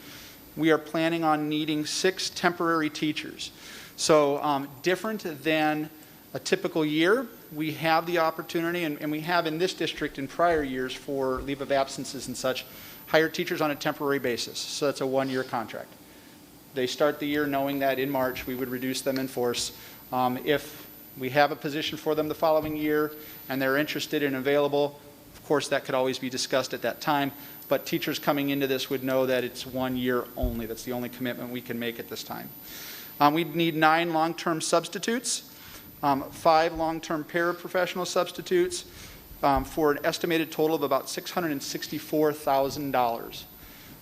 we are planning on needing 6 temporary teachers. So different than a typical year, we have the opportunity, and we have in this district in prior years for leave of absences and such, hired teachers on a temporary basis. So that's a 1-year contract. They start the year knowing that in March we would reduce them in force. If we have a position for them the following year and they're interested and available, of course that could always be discussed at that time, but teachers coming into this would know that it's 1 year only. That's the only commitment we can make at this time. We need 9 long-term substitutes, 5 long-term paraprofessional substitutes, for an estimated total of about $664,000.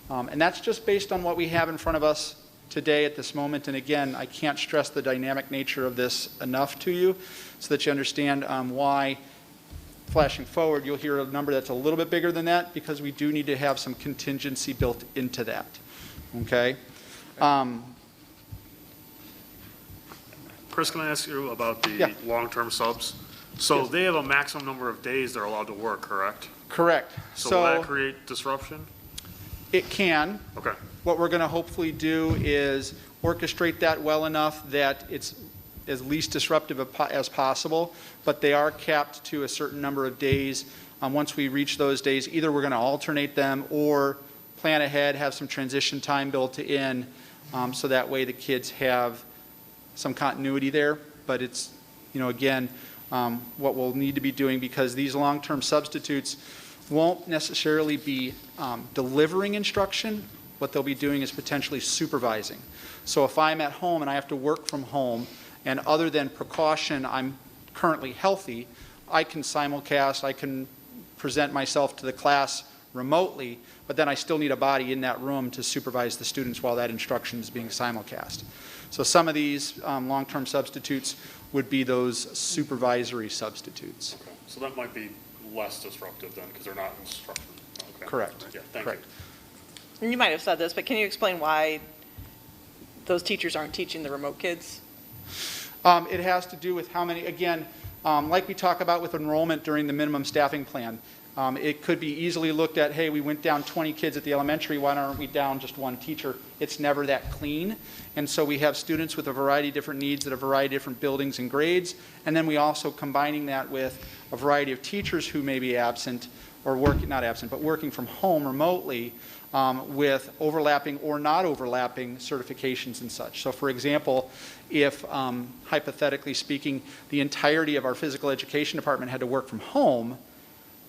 And that's just based on what we have in front of us today at this moment. And again, I can't stress the dynamic nature of this enough to you so that you understand why, flashing forward, you'll hear a number that's a little bit bigger than that because we do need to have some contingency built into that. Okay? Chris, can I ask you about the long-term subs? So they have a maximum number of days they're allowed to work, correct? Correct. So will that create disruption? It can. Okay. What we're going to hopefully do is orchestrate that well enough that it's as least disruptive as possible, but they are capped to a certain number of days. Once we reach those days, either we're going to alternate them or plan ahead, have some transition time built in, so that way the kids have some continuity there. But it's, again, what we'll need to be doing, because these long-term substitutes won't necessarily be delivering instruction. What they'll be doing is potentially supervising. So if I'm at home and I have to work from home, and other than precaution, I'm currently healthy, I can simulcast, I can present myself to the class remotely, but then I still need a body in that room to supervise the students while that instruction is being simulcast. So some of these long-term substitutes would be those supervisory substitutes. Okay. So that might be less disruptive then, because they're not instruction. Okay. Correct. Yeah, thank Correct. you. And you might have said this, but can you explain why those teachers aren't teaching the remote kids? It has to do with how many, again, like we talk about with enrollment during the minimum staffing plan. It could be easily looked at, hey, we went down 20 kids at the elementary, why aren't we down just 1 teacher? It's never that clean. And so we have students with a variety of different needs at a variety of different buildings and grades. And then we also combining that with a variety of teachers who may be absent, or working, not absent, but working from home remotely, with overlapping or not overlapping certifications and such. So for example, if hypothetically speaking, the entirety of our physical education department had to work from home,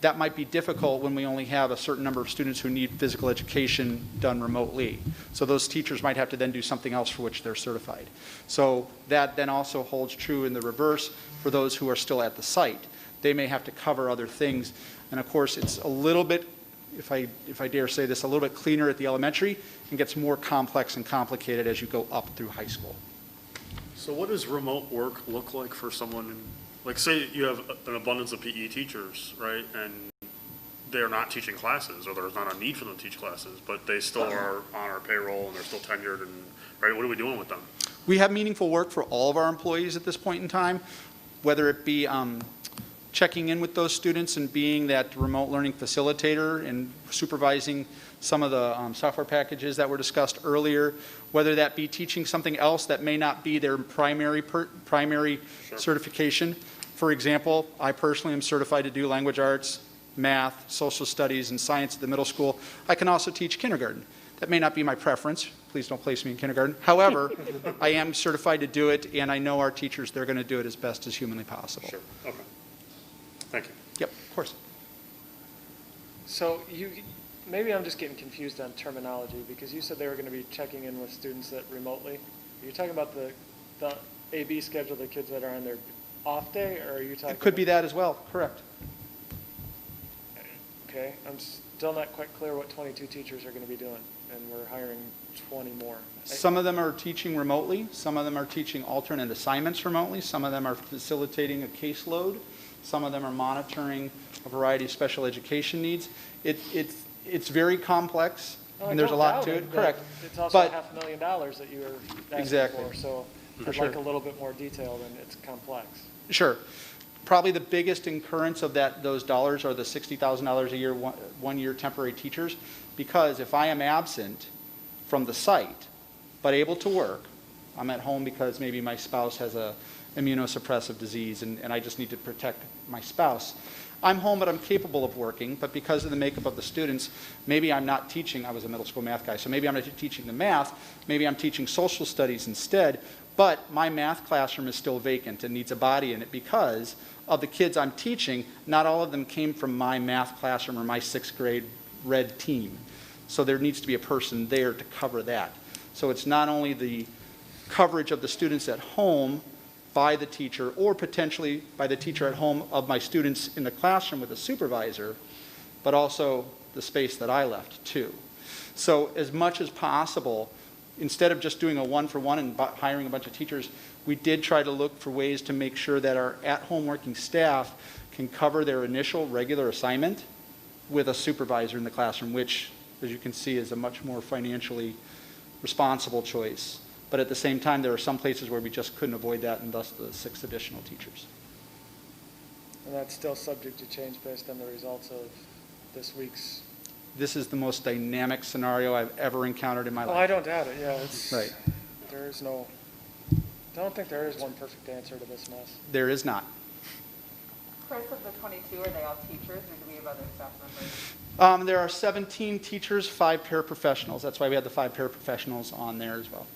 that might be difficult when we only have a certain number of students who need physical education done remotely. So those teachers might have to then do something else for which they're certified. So that then also holds true in the reverse for those who are still at the site. They may have to cover other things. And of course, it's a little bit, if I dare say this, a little bit cleaner at the elementary and gets more complex and complicated as you go up through high school. So what does remote work look like for someone, like say you have an abundance of PE teachers, right? And they're not teaching classes, or there's not a need for them to teach classes, but they still are on our payroll and they're still tenured, and right, what are we doing with them? We have meaningful work for all of our employees at this point in time, whether it be checking in with those students and being that remote learning facilitator and supervising some of the software packages that were discussed earlier, whether that be teaching something else that may not be their primary certification. For example, I personally am certified to do language arts, math, social studies, and science at the middle school. I can also teach kindergarten. That may not be my preference. Please don't place me in kindergarten. However, I am certified to do it, and I know our teachers, they're going to do it as best as humanly possible. Sure, okay. Thank you. Yep, of course. So maybe I'm just getting confused on terminology, because you said they were going to be checking in with students that remotely. Are you talking about the AB schedule, the kids that are on their off day, or are you talking? It could be that as well, correct. Okay, I'm still not quite clear what 22 teachers are going to be doing, and we're hiring 20 more. Some of them are teaching remotely. Some of them are teaching alternate assignments remotely. Some of them are facilitating a caseload. Some of them are monitoring a variety of special education needs. It's very complex, No, I and there's a don't lot doubt to it, but correct. It's also But- $500,000 that you were asking Exactly. for, so For I'd sure. like a little bit more detail, and it's complex. Sure. Probably the biggest incurrence of those dollars are the $60,000 a year, one-year temporary teachers, because if I am absent from the site, but able to work, I'm at home because maybe my spouse has a immunosuppressive disease and I just need to protect my spouse. I'm home, but I'm capable of working, but because of the makeup of the students, maybe I'm not teaching, I was a middle school math guy, so maybe I'm not teaching the math, maybe I'm teaching social studies instead, but my math classroom is still vacant and needs a body in it because of the kids I'm teaching. Not all of them came from my math classroom or my 6th grade red team. So there needs to be a person there to cover that. So it's not only the coverage of the students at home by the teacher or potentially by the teacher at home of my students in the classroom with a supervisor, but also the space that I left too. So as much as possible, instead of just doing a one-for-one and hiring a bunch of teachers, we did try to look for ways to make sure that our at-home working staff can cover their initial regular assignment with a supervisor in the classroom, which, as you can see, is a much more financially responsible choice. But at the same time, there are some places where we just couldn't avoid that, and thus the 6 additional teachers. And that's still subject to change based on the results of this week's. This is the most dynamic scenario I've ever encountered in my Oh, I life. don't doubt it, yeah, it's. Right. There is no, I don't think there is one perfect answer to this mess. There is not. Chris, of the 22, are they all teachers or do we have other staff members? There are 17 teachers, 5 paraprofessionals. That's why we had the 5 paraprofessionals on there as well.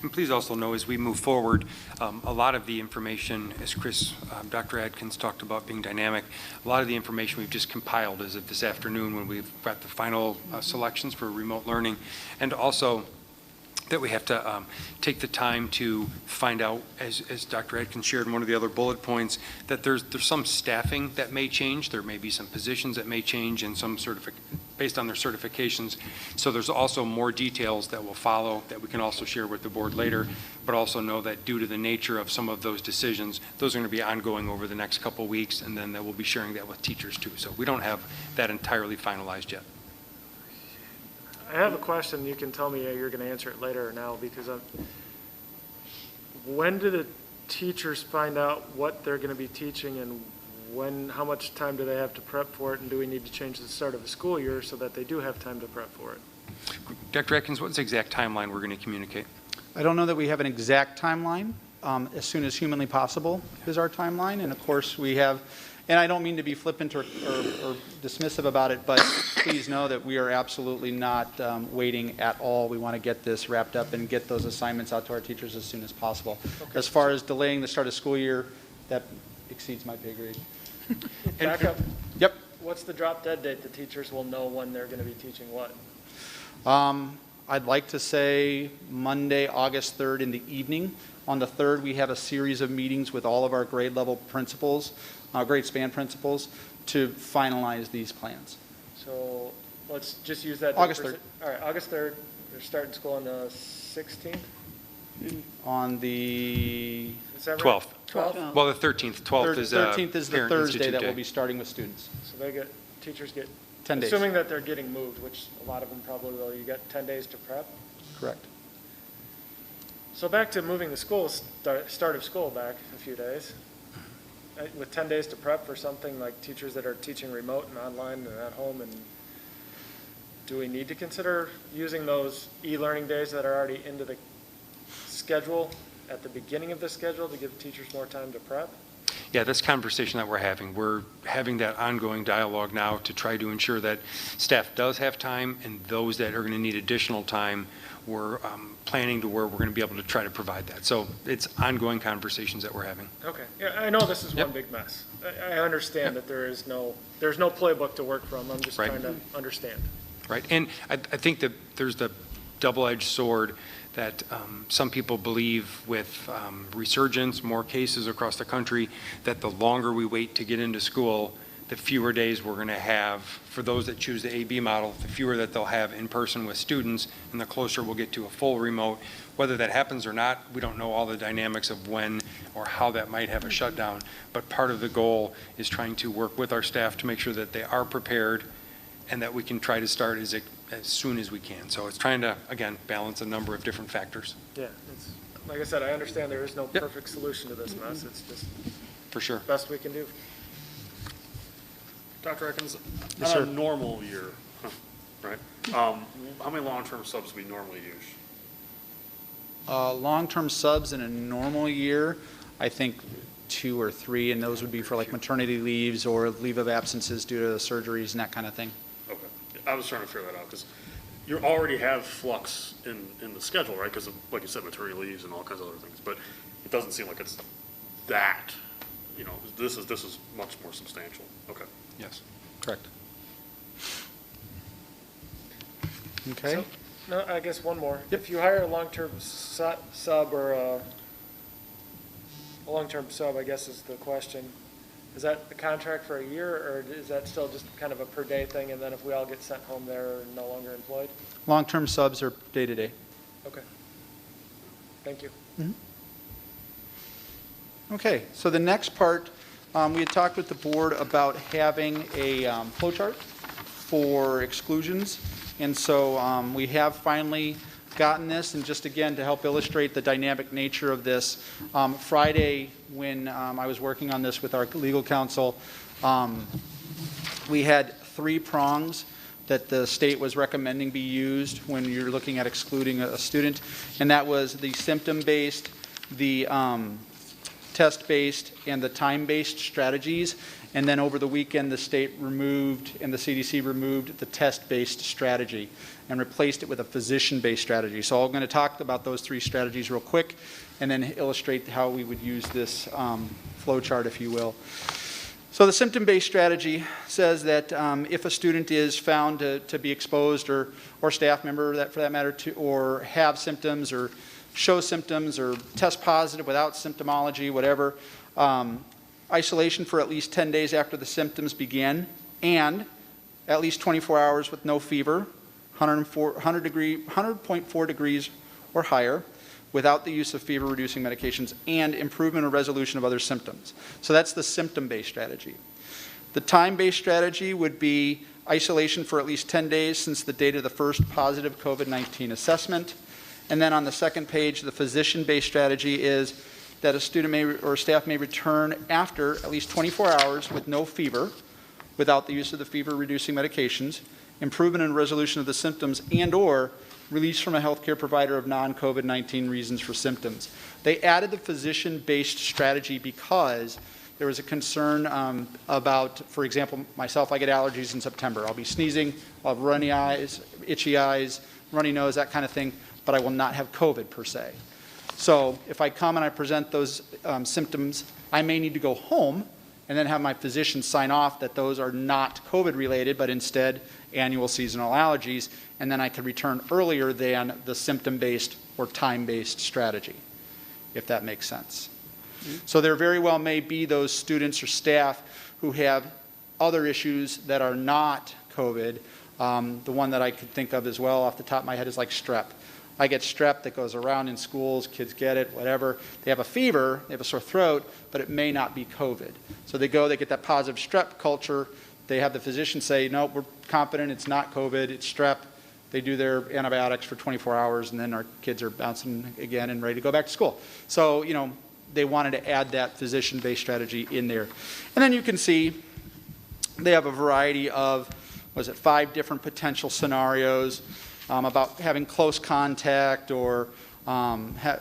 And please also know, as we move forward, a lot of the information, as Dr. Adkins talked about being dynamic, a lot of the information we've just compiled as of this afternoon when we've got the final selections for remote learning, and also that we have to take the time to find out, as Dr. Adkins shared in one of the other bullet points, that there's some staffing that may change. There may be some positions that may change and some based on their certifications. So there's also more details that will follow that we can also share with the board later, but also know that due to the nature of some of those decisions, those are going to be ongoing over the next couple of weeks, and then we'll be sharing that with teachers too. So we don't have that entirely finalized yet. I have a question, you can tell me you're going to answer it later or now, because when do the teachers find out what they're going to be teaching, and how much time do they have to prep for it, and do we need to change the start of the school year so that they do have time to prep for it? Dr. Atkins, what's the exact timeline we're going to communicate? I don't know that we have an exact timeline. As soon as humanly possible is our timeline. And of course, we have, and I don't mean to be flippant or dismissive about it, but please know that we are absolutely not waiting at all. We want to get this wrapped up and get those assignments out to our teachers as soon as possible. Okay. As far as delaying the start of school year, that exceeds my pay grade. Back up. Yep. What's the drop dead date the teachers will know when they're going to be teaching what? I'd like to say Monday, August 3rd in the evening. On the 3rd, we have a series of meetings with all of our grade level principals, grade span principals, to finalize these plans. So let's just use that. August 3rd. All right, August 3rd. They're starting school on the 16th? On the Is that right? 12th. 12th? Well, the 13th. 12th is 13th is the Parent Thursday Institute that Day. we'll be starting with students. So teachers get 10 days. Assuming that they're getting moved, which a lot of them probably will, you got 10 days to prep? Correct. So back to moving the school, start of school back a few days. With 10 days to prep for something like teachers that are teaching remote and online and at home, and do we need to consider using those e-learning days that are already into the schedule at the beginning of the schedule to give teachers more time to prep? Yeah, that's conversation that we're having. We're having that ongoing dialogue now to try to ensure that staff does have time, and those that are going to need additional time, we're planning to where we're going to be able to try to provide that. So it's ongoing conversations that we're having. Okay, yeah, I know this is Yep. one big mess. I understand that there's no playbook to work from. I'm just Right. trying to understand. Right, and I think that there's the double-edged sword that some people believe with resurgence, more cases across the country, that the longer we wait to get into school, the fewer days we're going to have, for those that choose the AB model, the fewer that they'll have in person with students, and the closer we'll get to a full remote. Whether that happens or not, we don't know all the dynamics of when or how that might have a shutdown, but part of the goal is trying to work with our staff to make sure that they are prepared and that we can try to start as soon as we can. So it's trying to, again, balance a number of different factors. Yeah, it's, like I said, I understand there is no perfect solution to this mess. It's just For sure. best we can do. Dr. Atkins, Yes, on a sir. normal year, right? How many long-term subs do we normally use? Long-term subs in a normal year, I think 2 or 3, and those would be for like maternity leaves or leave of absences due to surgeries and that kind of thing. Okay. I was trying to figure that out because you already have flux in the schedule, right? Because like you said, maternity leaves and all kinds of other things, but it doesn't seem like it's that, this is much more substantial. Okay. Yes. Correct. Okay. So, no, I guess one more. If you hire a long-term sub or a long-term sub, I guess is the question. Is that a contract for a year, or is that still just kind of a per-day thing, and then if we all get sent home, they're no longer employed? Long-term subs are day-to-day. Okay. Thank you. Okay, so the next part, we had talked with the board about having a flow chart for exclusions. And so we have finally gotten this, and just again to help illustrate the dynamic nature of this, Friday when I was working on this with our legal counsel, we had 3 prongs that the state was recommending be used when you're looking at excluding a student, and that was the symptom-based, the test-based, and the time-based strategies. And then over the weekend, the state removed, and the CDC removed, the test-based strategy and replaced it with a physician-based strategy. So I'm going to talk about those 3 strategies real quick and then illustrate how we would use this flow chart, if you will. So the symptom-based strategy says that if a student is found to be exposed, or staff member that for that matter, or have symptoms or show symptoms or test positive without symptomology, whatever, isolation for at least 10 days after the symptoms begin, and at least 24 hours with no fever, 100.4 degrees or higher, without the use of fever-reducing medications, and improvement or resolution of other symptoms. So that's the symptom-based strategy. The time-based strategy would be isolation for at least 10 days since the date of the first positive COVID-19 assessment. And then on the second page, the physician-based strategy is that a student may or staff may return after at least 24 hours with no fever, without the use of the fever-reducing medications, improvement and resolution of the symptoms, and/or release from a healthcare provider of non-COVID-19 reasons for symptoms. They added the physician-based strategy because there was a concern about, for example, myself, I get allergies in September. I'll be sneezing, I'll have runny eyes, itchy eyes, runny nose, that kind of thing, but I will not have COVID per se. So if I come and I present those symptoms, I may need to go home and then have my physician sign off that those are not COVID-related, but instead annual seasonal allergies, and then I can return earlier than the symptom-based or time-based strategy, if that makes sense. So there very well may be those students or staff who have other issues that are not COVID. The one that I could think of as well off the top of my head is like strep. I get strep that goes around in schools, kids get it, whatever. They have a fever, they have a sore throat, but it may not be COVID. So they go, they get that positive strep culture. They have the physician say, no, we're confident it's not COVID, it's strep. They do their antibiotics for 24 hours, and then our kids are bouncing again and ready to go back to school. So, they wanted to add that physician-based strategy in there. And then you can see they have a variety of, 5 different potential scenarios about having close contact, or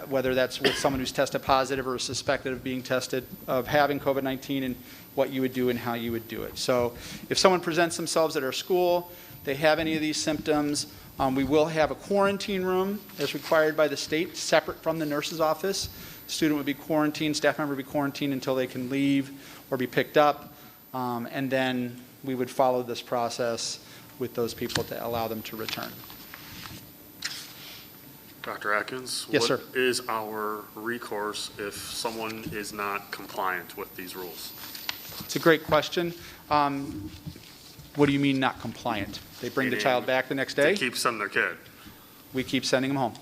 whether that's with someone who's tested positive or suspected of being tested, of having COVID-19, and what you would do and how you would do it. So if someone presents themselves at our school, they have any of these symptoms, we will have a quarantine room as required by the state, separate from the nurse's office. Student would be quarantined, staff member would be quarantined until they can leave or be picked up, and then we would follow this process with those people to allow them to return. Dr. Atkins? Yes, sir. What is our recourse if someone is not compliant with these rules? It's a great question. What do you mean not compliant? They bring the child back the next day? To keep sending their kid. We keep sending them home.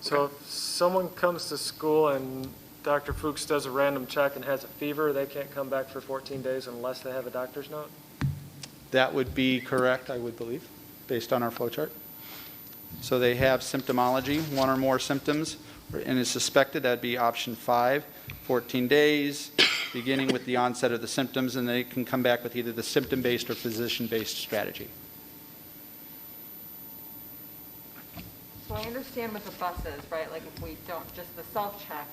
So if someone comes to school and Dr. Fuchs does a random check and has a fever, they can't come back for 14 days unless they have a doctor's note? That would be correct, I would believe, based on our flow chart. So they have symptomology, one or more symptoms, and is suspected, that'd be option 5, 14 days, beginning with the onset of the symptoms, and they can come back with either the symptom-based or physician-based strategy. So I understand with the buses, right, like if we don't, just the self-check,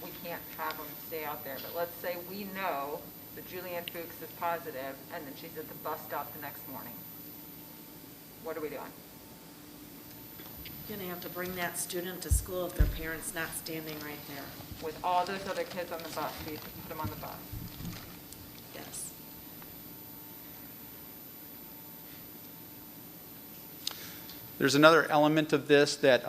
we can't have them stay out there. But let's say we know that Julianne Fuchs is positive and then she's at the bus stop the next morning. What are we doing? You're gonna have to bring that student to school if their parent's not standing right there. With all those other kids on the bus, we have to put them on the bus. Yes. There's another element of this that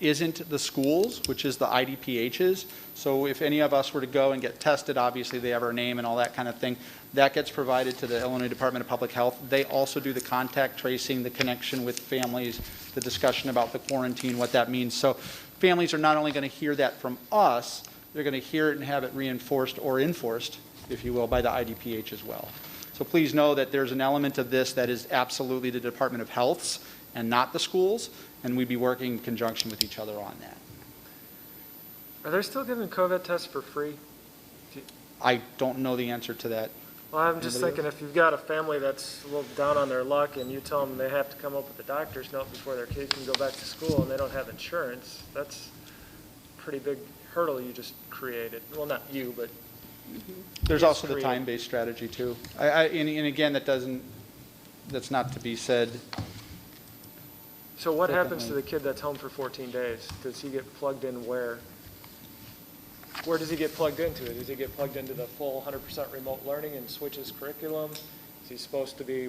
isn't the schools, which is the IDPHs. So if any of us were to go and get tested, obviously they have our name and all that kind of thing. That gets provided to the Illinois Department of Public Health. They also do the contact tracing, the connection with families, the discussion about the quarantine, what that means. So families are not only going to hear that from us, they're going to hear it and have it reinforced or enforced, if you will, by the IDPH as well. So please know that there's an element of this that is absolutely the Department of Health's and not the schools, and we'd be working in conjunction with each other on that. Are they still giving COVID tests for free? I don't know the answer to that. Well, I'm just thinking if you've got a family that's a little down on their luck and you tell them they have to come up with a doctor's note before their kid can go back to school and they don't have insurance, that's a pretty big hurdle you just created. Well, not you, but There's also the time-based strategy too. And again, that's not to be said. So what happens to the kid that's home for 14 days? Does he get plugged in where? Where does he get plugged into? Does he get plugged into the full 100% remote learning and switches curriculum? Is he supposed to be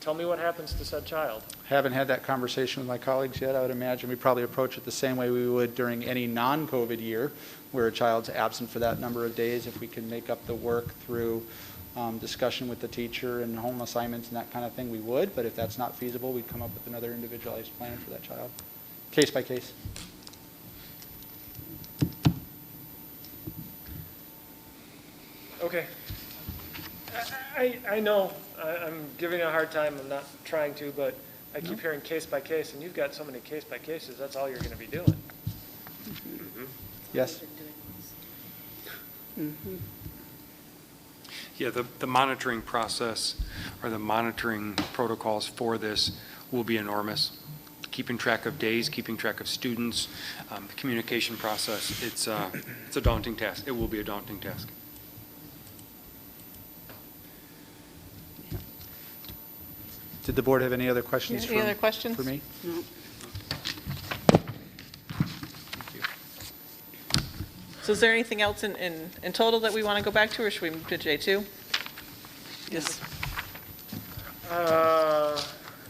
tell me what happens to said child. Haven't had that conversation with my colleagues yet. I would imagine we probably approach it the same way we would during any non-COVID year where a child's absent for that number of days. If we can make up the work through discussion with the teacher and home assignments and that kind of thing, we would. But if that's not feasible, we'd come up with another individualized plan for that child, case by case. Okay. I know I'm giving you a hard time. I'm not trying to, but I keep hearing case by case, and you've got so many case by cases, that's all you're going to be doing. Mm-hmm. Yes? Mm-hmm. Yeah, the monitoring process or the monitoring protocols for this will be enormous. Keeping track of days, keeping track of students, the communication process, it's a daunting task. It will be a daunting task. Did the board have any other questions? Any other questions? For me? No. So is there anything else in total that we want to go back to, or should we move to J2? Yes.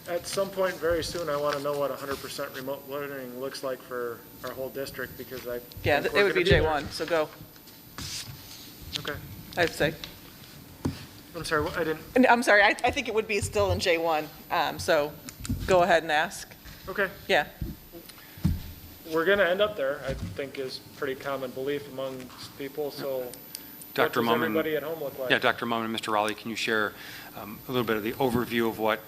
At some point very soon, I want to know what 100% remote learning looks like for our whole district, because Yeah, think it we're would be gonna there. J1, so go, Okay. I'd say. I'm sorry, I didn't. And I'm sorry, I think it would be still in J1, so go ahead and ask. Okay. Yeah. We're going to end up there, I think is pretty common belief among people, so Dr. what does Mum everybody at home look like? Yeah, Dr. Mum and Mr. Raleigh, can you share a little bit of the overview of what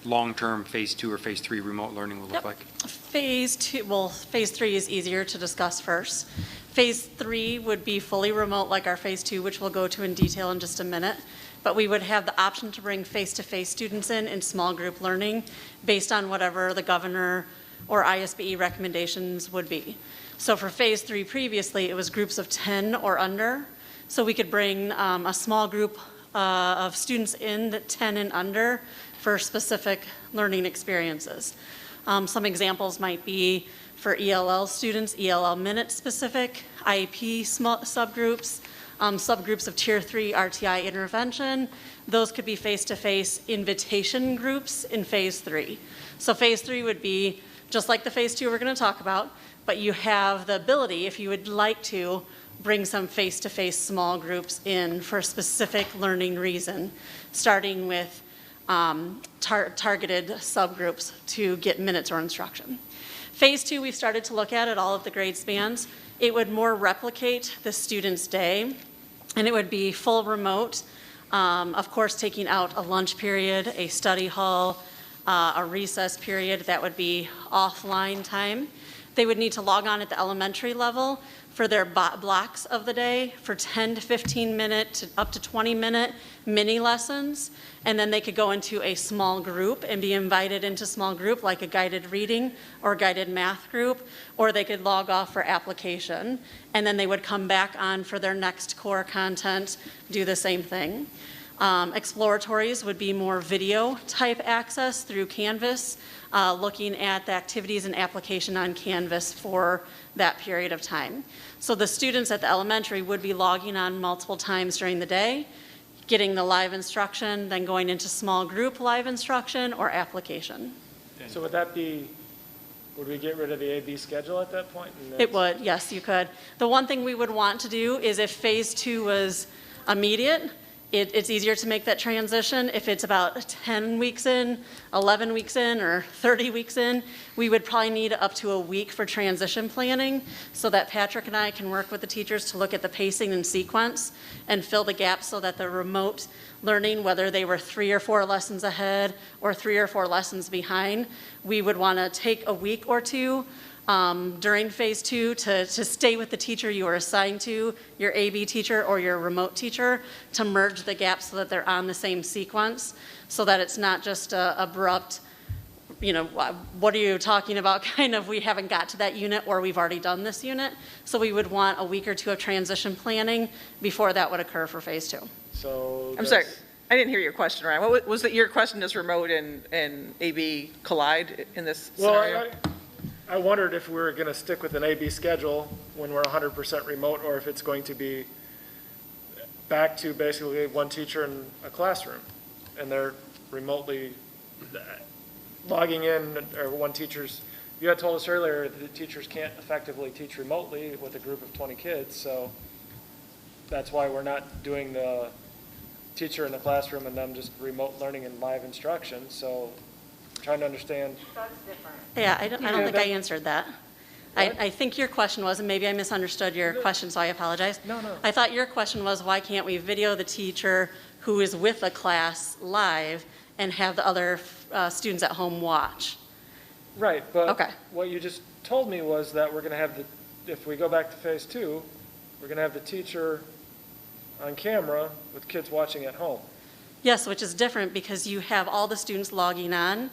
long-term phase 2 or phase 3 remote learning will look Yep. like? Phase 2, well, phase 3 is easier to discuss first. Phase 3 would be fully remote like our phase 2, which we'll go to in detail in just a minute. But we would have the option to bring face-to-face students in small group learning based on whatever the governor or ISBE recommendations would be. So for phase 3 previously, it was groups of 10 or under. So we could bring a small group of students in, that 10 and under, for specific learning experiences. Some examples might be for ELL students, ELL minute specific, IEP subgroups, subgroups of Tier 3 RTI intervention. Those could be face-to-face invitation groups in phase 3. So phase 3 would be just like the phase 2 we're going to talk about, but you have the ability, if you would like to, bring some face-to-face small groups in for a specific learning reason, starting with targeted subgroups to get minutes or instruction. Phase 2, we've started to look at all of the grade spans. It would more replicate the student's day, and it would be full remote, of course taking out a lunch period, a study hall, a recess period. That would be offline time. They would need to log on at the elementary level for their blocks of the day for 10 to 15 minute to up to 20 minute mini lessons. And then they could go into a small group and be invited into small group like a guided reading or guided math group, or they could log off for application. And then they would come back on for their next core content, do the same thing. Exploratories would be more video type access through Canvas, looking at the activities and application on Canvas for that period of time. So the students at the elementary would be logging on multiple times during the day, getting the live instruction, then going into small group live instruction or application. So would we get rid of the AB schedule at that point? It would, yes, you could. The one thing we would want to do is if phase 2 was immediate, it's easier to make that transition. If it's about 10 weeks in, 11 weeks in, or 30 weeks in, we would probably need up to a week for transition planning so that Patrick and I can work with the teachers to look at the pacing and sequence and fill the gaps so that the remote learning, whether they were 3 or 4 lessons ahead or 3 or 4 lessons behind, we would want to take a week or two during phase 2 to stay with the teacher you are assigned to, your AB teacher or your remote teacher, to merge the gaps so that they're on the same sequence, so that it's not just a abrupt, what are you talking about, kind of, we haven't got to that unit or we've already done this unit. So we would want a week or two of transition planning before that would occur for phase 2. So I'm sorry, I didn't hear your question, Ryan. What was it, your question, does remote and AB collide in this scenario? I wondered if we were going to stick with an AB schedule when we're 100% remote, or if it's going to be back to basically one teacher in a classroom, and they're remotely logging in, or one teacher's, you had told us earlier that teachers can't effectively teach remotely with a group of 20 kids, so that's why we're not doing the teacher in the classroom and them just remote learning and live instruction. So I'm trying to understand. That's different. Yeah, I don't think I answered that. I think your question was, and maybe I misunderstood your question, so I apologize. No. I thought your question was, why can't we video the teacher who is with a class live and have the other students at home watch? Right, but Okay. what you just told me was that we're going to have if we go back to phase 2, we're going to have the teacher on camera with kids watching at home. Yes, which is different because you have all the students logging on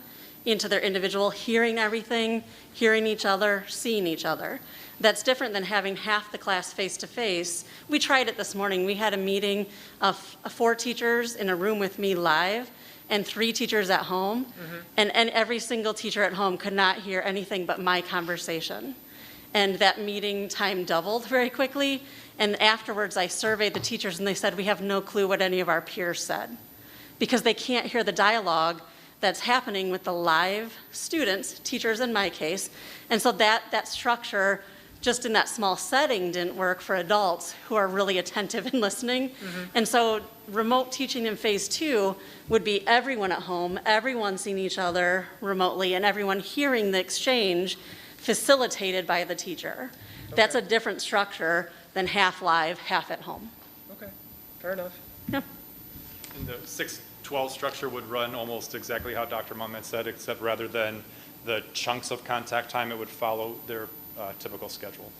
into their individual, hearing everything, hearing each other, seeing each other. That's different than having half the class face-to-face. We tried it this morning. We had a meeting of 4 teachers in a room with me live and 3 teachers at home, and every single teacher at home could not hear anything but my conversation. And that meeting time doubled very quickly, and afterwards I surveyed the teachers and they said, we have no clue what any of our peers said, because they can't hear the dialogue that's happening with the live students, teachers in my case. And so that structure, just in that small setting, didn't work for adults who are really attentive and listening. And so remote teaching in phase 2 would be everyone at home, everyone seeing each other remotely, and everyone hearing the exchange facilitated by the teacher. Okay. That's a different structure than half live, half at home. Okay, fair enough. Yeah. And the 6-12 structure would run almost exactly how Dr. Mum said, except rather than the chunks of contact time, it would follow their typical schedule.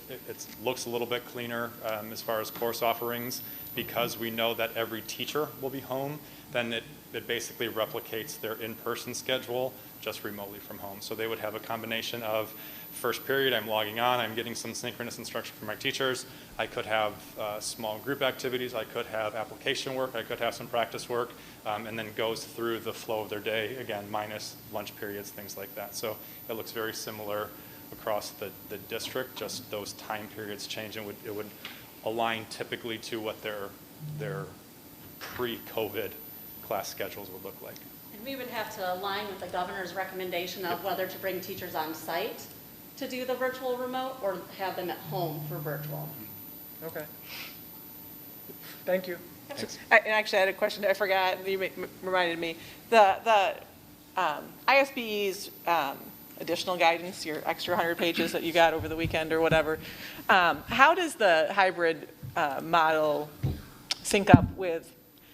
It looks a little bit cleaner as far as course offerings, because we know that every teacher will be home. Then it basically replicates their in-person schedule just remotely from home. So they would have a combination of first period, I'm logging on, I'm getting some synchronous instruction from my teachers. I could have small group activities, I could have application work, I could have some practice work, and then goes through the flow of their day, again, minus lunch periods, things like that. So it looks very similar across the district, just those time periods change, and it would align typically to what their pre-COVID class schedules would look like. And we would have to align with the governor's recommendation of whether to bring teachers on site to do the virtual remote or have them at home for virtual. Okay. Thank you. And actually, I had a question, I forgot, you reminded me. The ISBE's additional guidance, your extra 100 pages that you got over the weekend or whatever, how does the hybrid model sync up with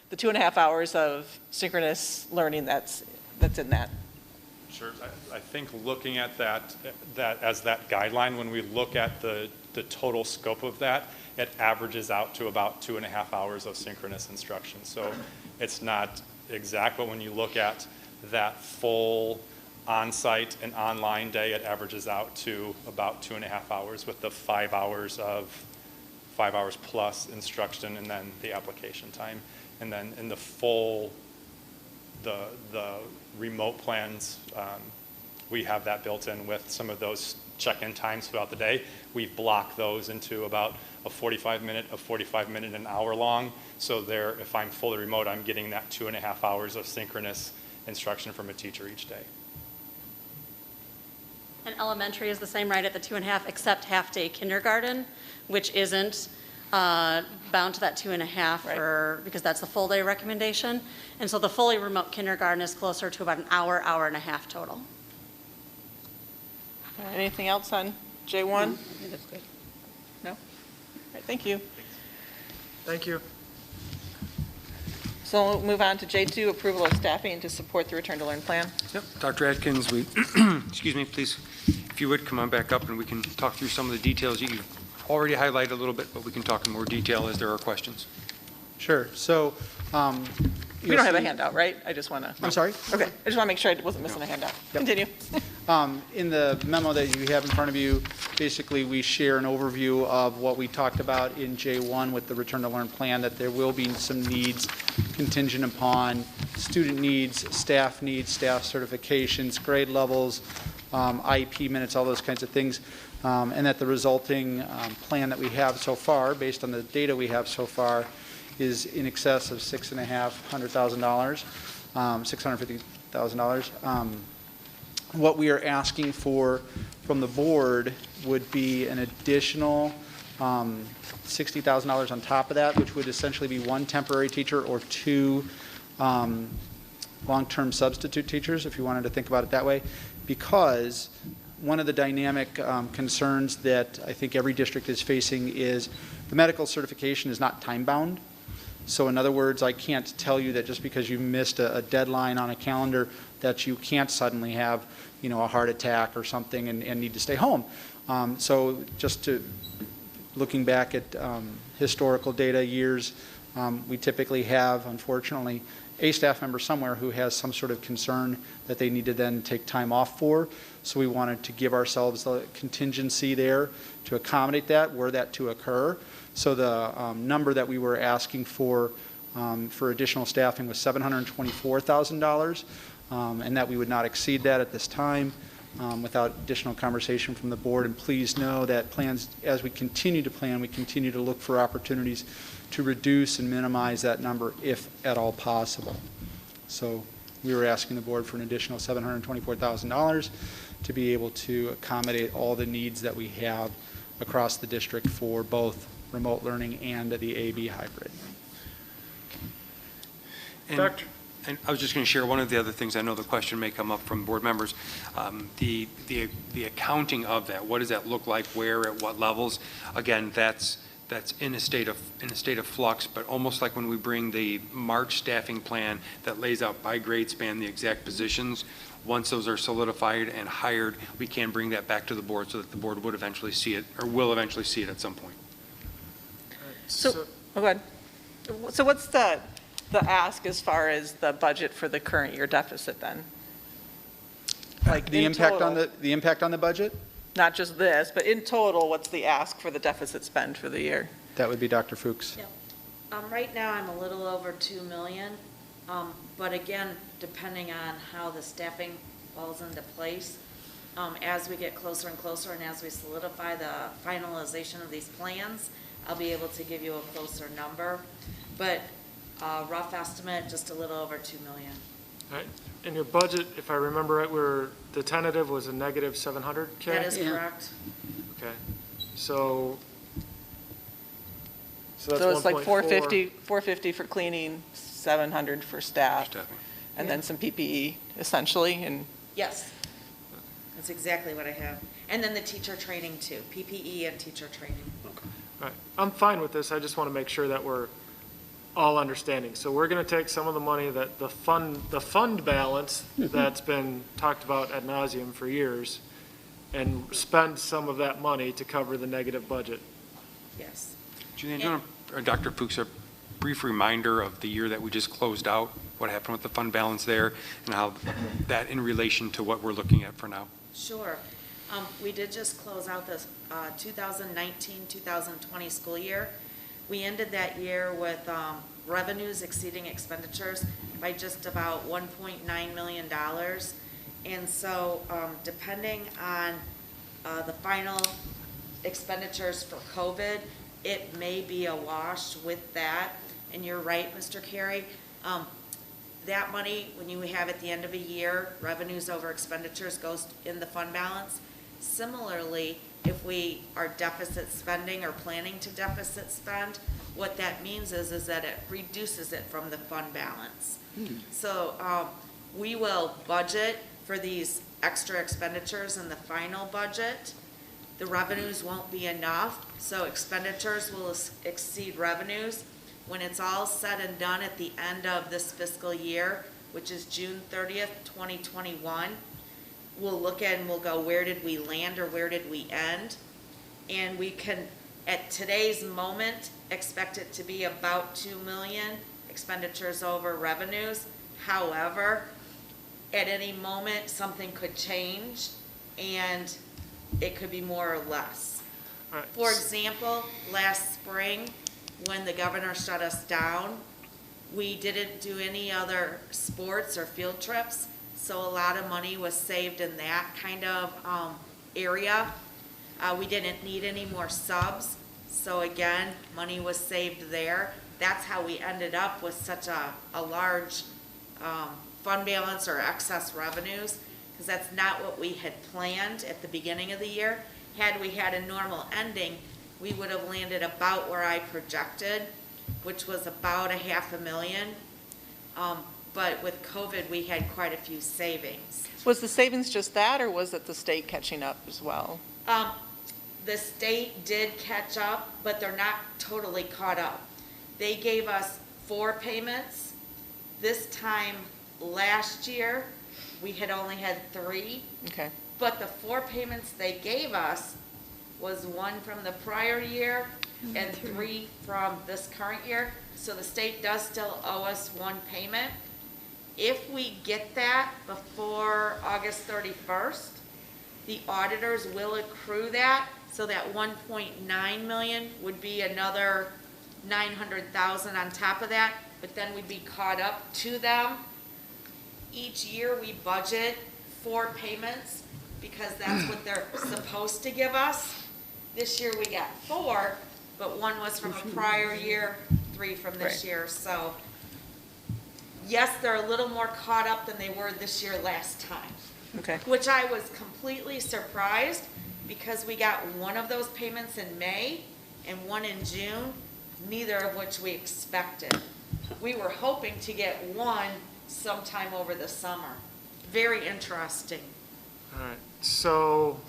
the 2.5 hours of synchronous learning that's in that? Sure. I think looking at that as that guideline, when we look at the total scope of that, it averages out to about 2.5 hours of synchronous instruction. So it's not exact, but when you look at that full on-site and online day, it averages out to about 2.5 hours with the 5 hours plus instruction and then the application time. And then in the full, the remote plans, we have that built in with some of those check-in times throughout the day. We block those into about a 45-minute, an hour long. So there, if I'm fully remote, I'm getting that 2.5 hours of synchronous instruction from a teacher each day. And elementary is the same, right, at the 2.5, except half-day kindergarten, which isn't bound to that 2.5 because that's the full day recommendation. And so the fully remote kindergarten is closer to about an hour, hour and a half total. Anything else on J1? I think that's good. No? All right, thank you. Thank you. So we'll move on to J2, approval of staffing to support the return to learn plan. Yep, Dr. Atkins, excuse me, please, if you would come on back up and we can talk through some of the details you've already highlighted a little bit, but we can talk in more detail as there are questions. Sure. So, We don't have a handout, right? I just want to. I'm sorry? Okay, I just want to make sure I wasn't missing a handout. Continue. In the memo that you have in front of you, basically we share an overview of what we talked about in J1 with the Return to Learn plan, that there will be some needs contingent upon student needs, staff certifications, grade levels, IEP minutes, all those kinds of things, and that the resulting plan that we have so far, based on the data we have so far, is in excess of $650,000. What we are asking for from the board would be an additional $60,000 on top of that, which would essentially be 1 temporary teacher or 2 long-term substitute teachers, if you wanted to think about it that way, because one of the dynamic concerns that I think every district is facing is the medical certification is not time-bound. So in other words, I can't tell you that just because you missed a deadline on a calendar that you can't suddenly have, a heart attack or something and need to stay home. So just looking back at historical data years, we typically have, unfortunately, a staff member somewhere who has some sort of concern that they need to then take time off for. So we wanted to give ourselves the contingency there to accommodate that, were that to occur. So the number that we were asking for additional staffing was $724,000, and that we would not exceed that at this time without additional conversation from the board. And please know that plans, as we continue to plan, we continue to look for opportunities to reduce and minimize that number if at all possible. So we were asking the board for an additional $724,000 to be able to accommodate all the needs that we have across the district for both remote learning and the AB hybrid. And I was just going to share one of the other things. I know the question may come up from board members. The accounting of that. What does that look like? Where? At what levels? Again, that's in a state of flux. But almost like when we bring the March staffing plan that lays out by grade span the exact positions. Once those are solidified and hired, we can bring that back to the board so that the board would eventually see it, or will eventually see it at some point. So go ahead. So what's the ask as far as the budget for the current year deficit then? Like The impact total, on the budget? Not just this, but in total, what's the ask for the deficit spend for the year? That would be Dr. Fuchs. Yep. Right now, I'm a little over 2 million, but again, depending on how the staffing falls into place, as we get closer and closer and as we solidify the finalization of these plans, I'll be able to give you a closer number, but rough estimate, just a little over 2 million. All right. In your budget, if I remember right, the tentative was a negative 700K? That is correct. Okay. So So that's So it's like 1.4. 450 for cleaning, 700 for staff, Staffing. and then some PPE essentially, and Yes, that's exactly what I have. And then the teacher training too, PPE and teacher training. All right. I'm fine with this. I just want to make sure that we're all understanding. So we're going to take some of the money that the fund balance that's been talked about ad nauseum for years and spend some of that money to cover the negative budget. Yes. Julianne, do you want to, or Dr. Fuchs, a brief reminder of the year that we just closed out, what happened with the fund balance there, and how that in relation to what we're looking at for now? Sure. We did just close out this 2019-2020 school year. We ended that year with revenues exceeding expenditures by just about $1.9 million. And so depending on the final expenditures for COVID, it may be a wash with that. And you're right, Mr. Carey. That money, when you have at the end of a year, revenues over expenditures goes in the fund balance. Similarly, if we are deficit spending or planning to deficit spend, what that means is that it reduces it from the fund balance. So we will budget for these extra expenditures in the final budget. The revenues won't be enough, so expenditures will exceed revenues. When it's all said and done at the end of this fiscal year, which is June 30th, 2021, we'll look at and we'll go, where did we land or where did we end? And we can, at today's moment, expect it to be about 2 million expenditures over revenues. However, at any moment, something could change and it could be more or less. All right. For example, last spring, when the governor shut us down, we didn't do any other sports or field trips, so a lot of money was saved in that kind of area. We didn't need any more subs, so again, money was saved there. That's how we ended up with such a large fund balance or excess revenues, because that's not what we had planned at the beginning of the year. Had we had a normal ending, we would have landed about where I projected, which was about $500,000. But with COVID, we had quite a few savings. was the savings just that, or was it the state catching up as well? The state did catch up, but they're not totally caught up. They gave us 4 payments. This time last year, we had only had 3. Okay. But the 4 payments they gave us was 1 from the prior year and 3 from this current year. So the state does still owe us 1 payment. If we get that before August 31st, the auditors will accrue that, so that 1.9 million would be another 900,000 on top of that, but then we'd be caught up to them. Each year we budget 4 payments because that's what they're supposed to give us. This year we got 4, but 1 was from a prior year, 3 from this Right. year. So yes, they're a little more caught up than they were this year last time, Okay. which I was completely surprised because we got 1 of those payments in May and 1 in June, neither of which we expected. We were hoping to get 1 sometime over the summer. Very interesting. All right. So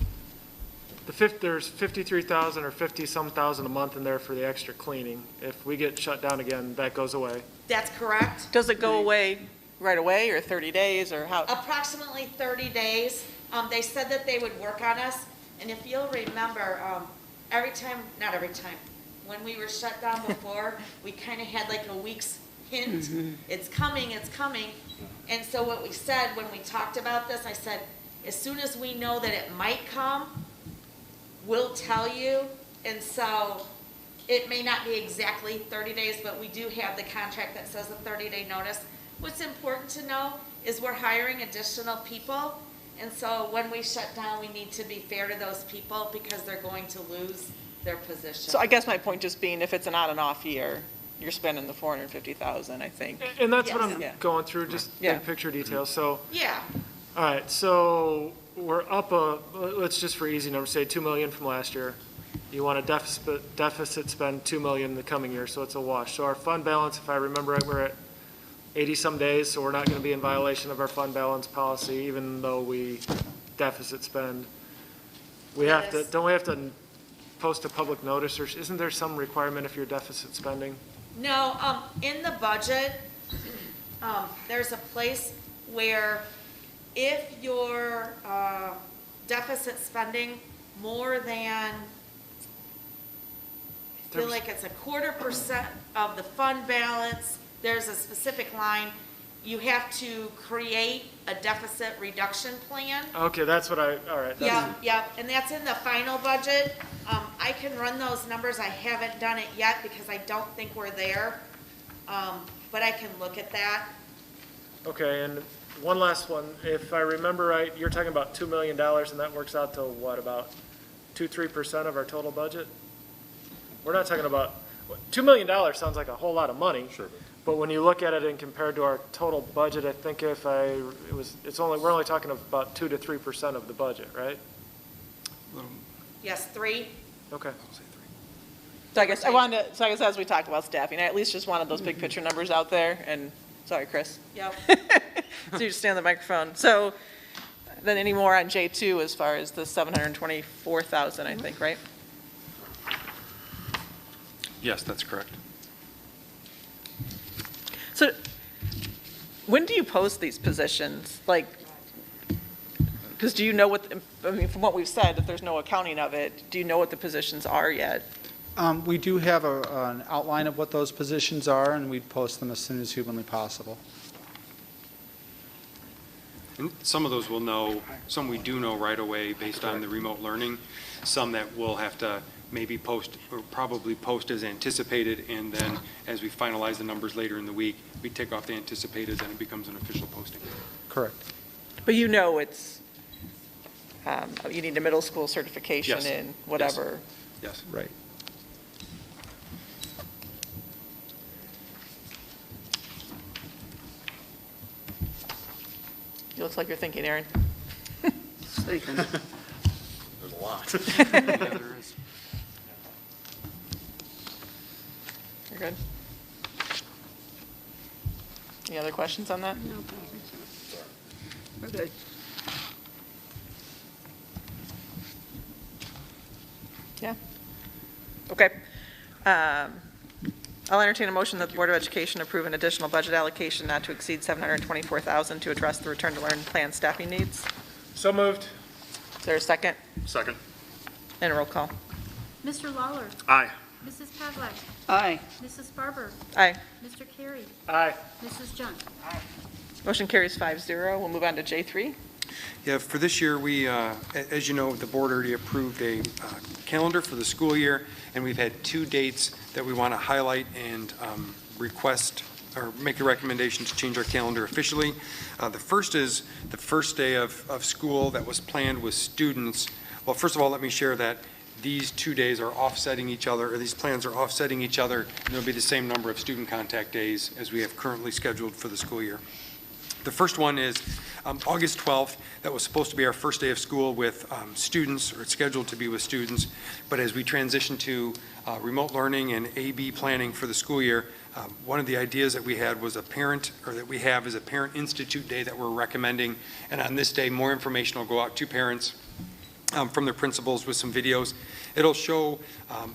there's 53,000 or 50-some thousand a month in there for the extra cleaning. If we get shut down again, that goes away. That's correct. Does it go away right away, or 30 days, or how? Approximately 30 days. They said that they would work on us, and if you'll remember, not every time, when we were shut down before, we kind of had like a week's hint, it's coming, it's coming. And so what we said when we talked about this, I said, as soon as we know that it might come, we'll tell you. And so it may not be exactly 30 days, but we do have the contract that says a 30-day notice. What's important to know is we're hiring additional people. And so when we shut down, we need to be fair to those people because they're going to lose their position. So I guess my point just being, if it's an on and off year, you're spending the 450,000, I think. And that's what Yes. I'm Yeah. going through, just Yeah. big picture details. So, Yeah, all right, so we're up let's just for easy numbers say 2 million from last year. you want to deficit spend 2 million in the coming year, so it's a wash. So our fund balance, if I remember right, we're at 80-some days, so we're not going to be in violation of our fund balance policy, even though we deficit spend. We have to, Yes. don't we have to post a public notice, or isn't there some requirement if you're deficit spending? No, in the budget, there's a place where if your deficit spending more than, I feel like it's 1/4% of the fund balance, there's a specific line, you have to create a deficit reduction plan. Okay, that's what all right. that's- Yeah, and that's in the final budget. I can run those numbers, I haven't done it yet because I don't think we're there, but I can look at that. Okay, and one last one. If I remember right, you're talking about $2 million, and that works out to what, about 2-3% of our total budget? We're not talking about, $2 million sounds like a whole lot of money. Sure. But when you look at it and compared to our total budget, I think we're only talking about 2 to 3% of the budget, right? Yes, 3? Okay. So I guess as we talked about staffing, I at least just wanted those big picture numbers out there, and, sorry, Chris. Yep. So you just stay on the microphone. So then any more on J2 as far as the 724,000, I think, right? Yes, that's correct. So when do you post these positions? Like, because do you know from what we've said, if there's no accounting of it, do you know what the positions are yet? We do have an outline of what those positions are, and we'd post them as soon as humanly possible. And some of those we'll know, some we do know right away based on the remote learning, some that we'll have to maybe post, or probably post as anticipated, and then as we finalize the numbers later in the week, we take off the anticipated, then it becomes an official posting. Correct. But you know it's, you need a middle school certification Yes. in whatever. Yes. Right. It looks like you're thinking, Aaron. Thinking. There's a lot. Yeah, there is. You're good? Any other questions on that? No, I don't think so. We're good. Yeah. Okay. I'll entertain a motion that the Board of Education approve an additional budget allocation not to exceed $724,000 to address the return to learn plan staffing needs. So moved. Is there a second? Second. And a roll call. Mr. Lawler, Aye. Mrs. Pavlik, Aye. Mrs. Barber, Aye. Mr. Carey, Aye. Mrs. Junk. Motion carries 5-0. We'll move on to J3. Yeah, for this year, we, as you know, the board already approved a calendar for the school year, and we've had 2 dates that we want to highlight and request or make a recommendation to change our calendar officially. The first is the first day of school that was planned with students. Well, first of all, let me share that these 2 days are offsetting each other, or these plans are offsetting each other, and there'll be the same number of student contact days as we have currently scheduled for the school year. The first one is August 12th. That was supposed to be our first day of school with students, or it's scheduled to be with students. But as we transition to remote learning and AB planning for the school year, one of the ideas that we had was a parent institute day that we're recommending. And on this day, more information will go out to parents from their principals with some videos. It'll show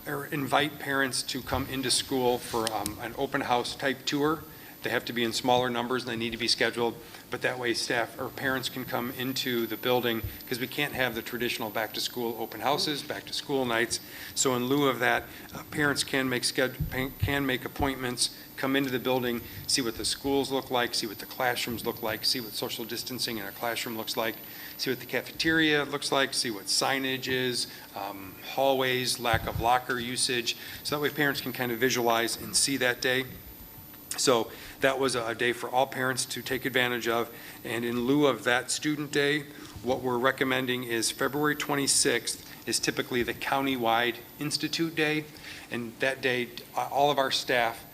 or invite parents to come into school for an open house type tour. They have to be in smaller numbers and they need to be scheduled, but that way staff or parents can come into the building because we can't have the traditional back to school open houses, back to school nights. So in lieu of that, parents can make appointments, come into the building, see what the schools look like, see what the classrooms look like, see what social distancing in a classroom looks like, see what the cafeteria looks like, see what signage is, hallways, lack of locker usage. So that way parents can kind of visualize and see that day. So that was a day for all parents to take advantage of. And in lieu of that student day, what we're recommending is February 26th is typically the county-wide institute day. And that day, all of our staff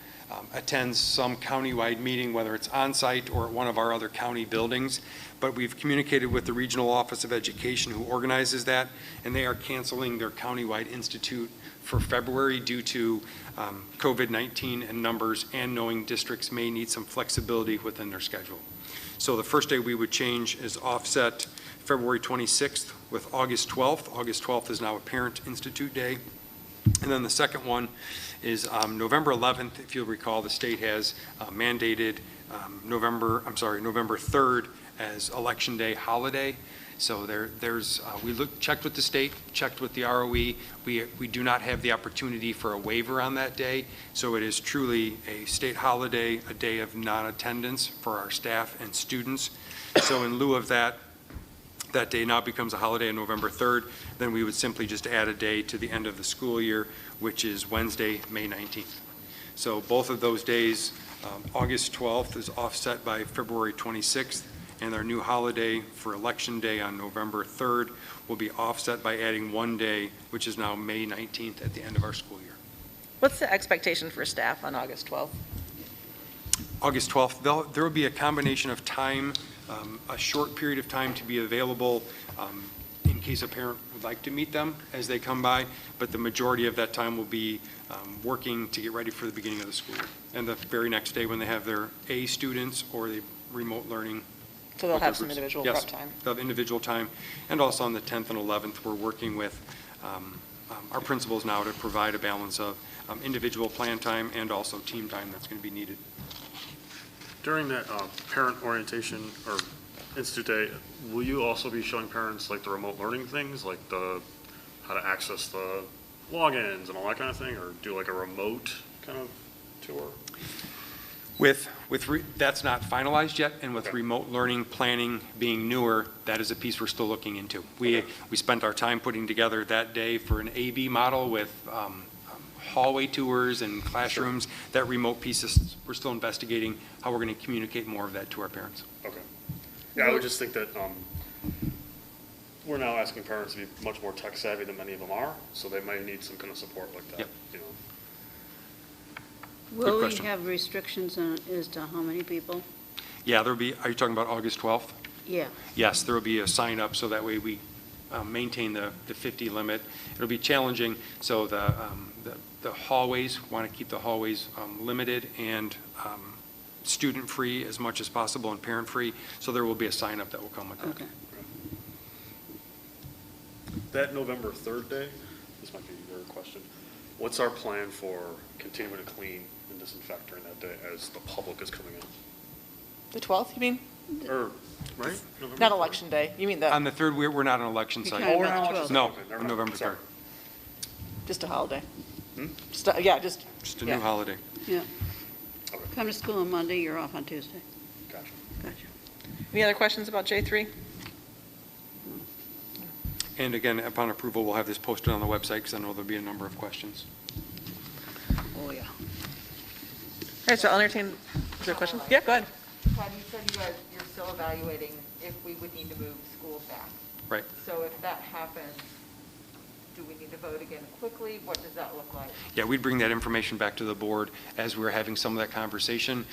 attends some countywide meeting, whether it's on-site or at one of our other county buildings. But we've communicated with the Regional Office of Education who organizes that, and they are canceling their countywide institute for February due to COVID-19 and numbers, and knowing districts may need some flexibility within their schedule. So the first day we would change is offset February 26th with August 12th. August 12th is now a Parent Institute Day. And then the second one is November 11th. If you'll recall, the state has mandated November 3rd as Election Day holiday. So checked with the state, checked with the ROE. We do not have the opportunity for a waiver on that day. So it is truly a state holiday, a day of non-attendance for our staff and students. So in lieu of that, that day now becomes a holiday on November 3rd, then we would simply just add a day to the end of the school year, which is Wednesday, May 19th. So both of those days, August 12th is offset by February 26th, and our new holiday for Election Day on November 3rd will be offset by adding one day, which is now May 19th at the end of our school year. What's the expectation for staff on August 12th? August 12th, there will be a combination of time, a short period of time to be available in case a parent would like to meet them as they come by, but the majority of that time will be working to get ready for the beginning of the school year. And the very next day when they have their A students or the remote learning. So they'll have some individual prep time? Yes, they'll have individual time. And also on the 10th and 11th, we're working with our principals now to provide a balance of individual plan time and also team time that's going to be needed. During that parent orientation or Institute Day, will you also be showing parents like the remote learning things, like how to access the logins and all that kind of thing, or do like a remote kind of tour? That's not finalized yet, and with Okay. remote learning planning being newer, that is a piece we're still looking into. We spent our time putting together that day for an A/B model with hallway tours and classrooms. That remote piece we're still investigating how we're going to communicate more of that to our parents. Okay. Yeah, I would just think that we're now asking parents to be much more tech savvy than many of them are, so they might need some kind of support like that. Yep. You know. Will we question. have restrictions as to how many people? Yeah, are you talking about August 12th? Yeah. Yes, there will be a sign up so that way we maintain the 50 limit. It'll be challenging, so the hallways, want to keep the hallways limited and student-free as much as possible and parent-free, so there will be a sign up that will come with that. Okay. That November 3rd day, this might be your question, what's our plan for continuing to clean and disinfect during that day as the public is coming in? The 12th, you mean? Or, right? November Not 3rd? Election Day. You mean the, On the 3rd, we're not an election site. Okay. Oh, we're not Not watching 12th. No, Okay, never on mind. November Sorry. 3rd. just a holiday? Hmm? Just Just a new yeah. holiday. Yeah. Okay, Come to school on Monday, you're off on Tuesday. gotcha. Gotcha. Any other questions about J3? And again, upon approval, we'll have this posted on the website because I know there'll be a number of questions. Oh, yeah. All right, so I'll entertain, is there a question? Yeah, go ahead. Todd, you said you're still evaluating if we would need to move schools back. Right. So if that happens, do we need to vote again quickly? What does that look like? Yeah, we'd bring that information back to the board as we were having some of that conversation.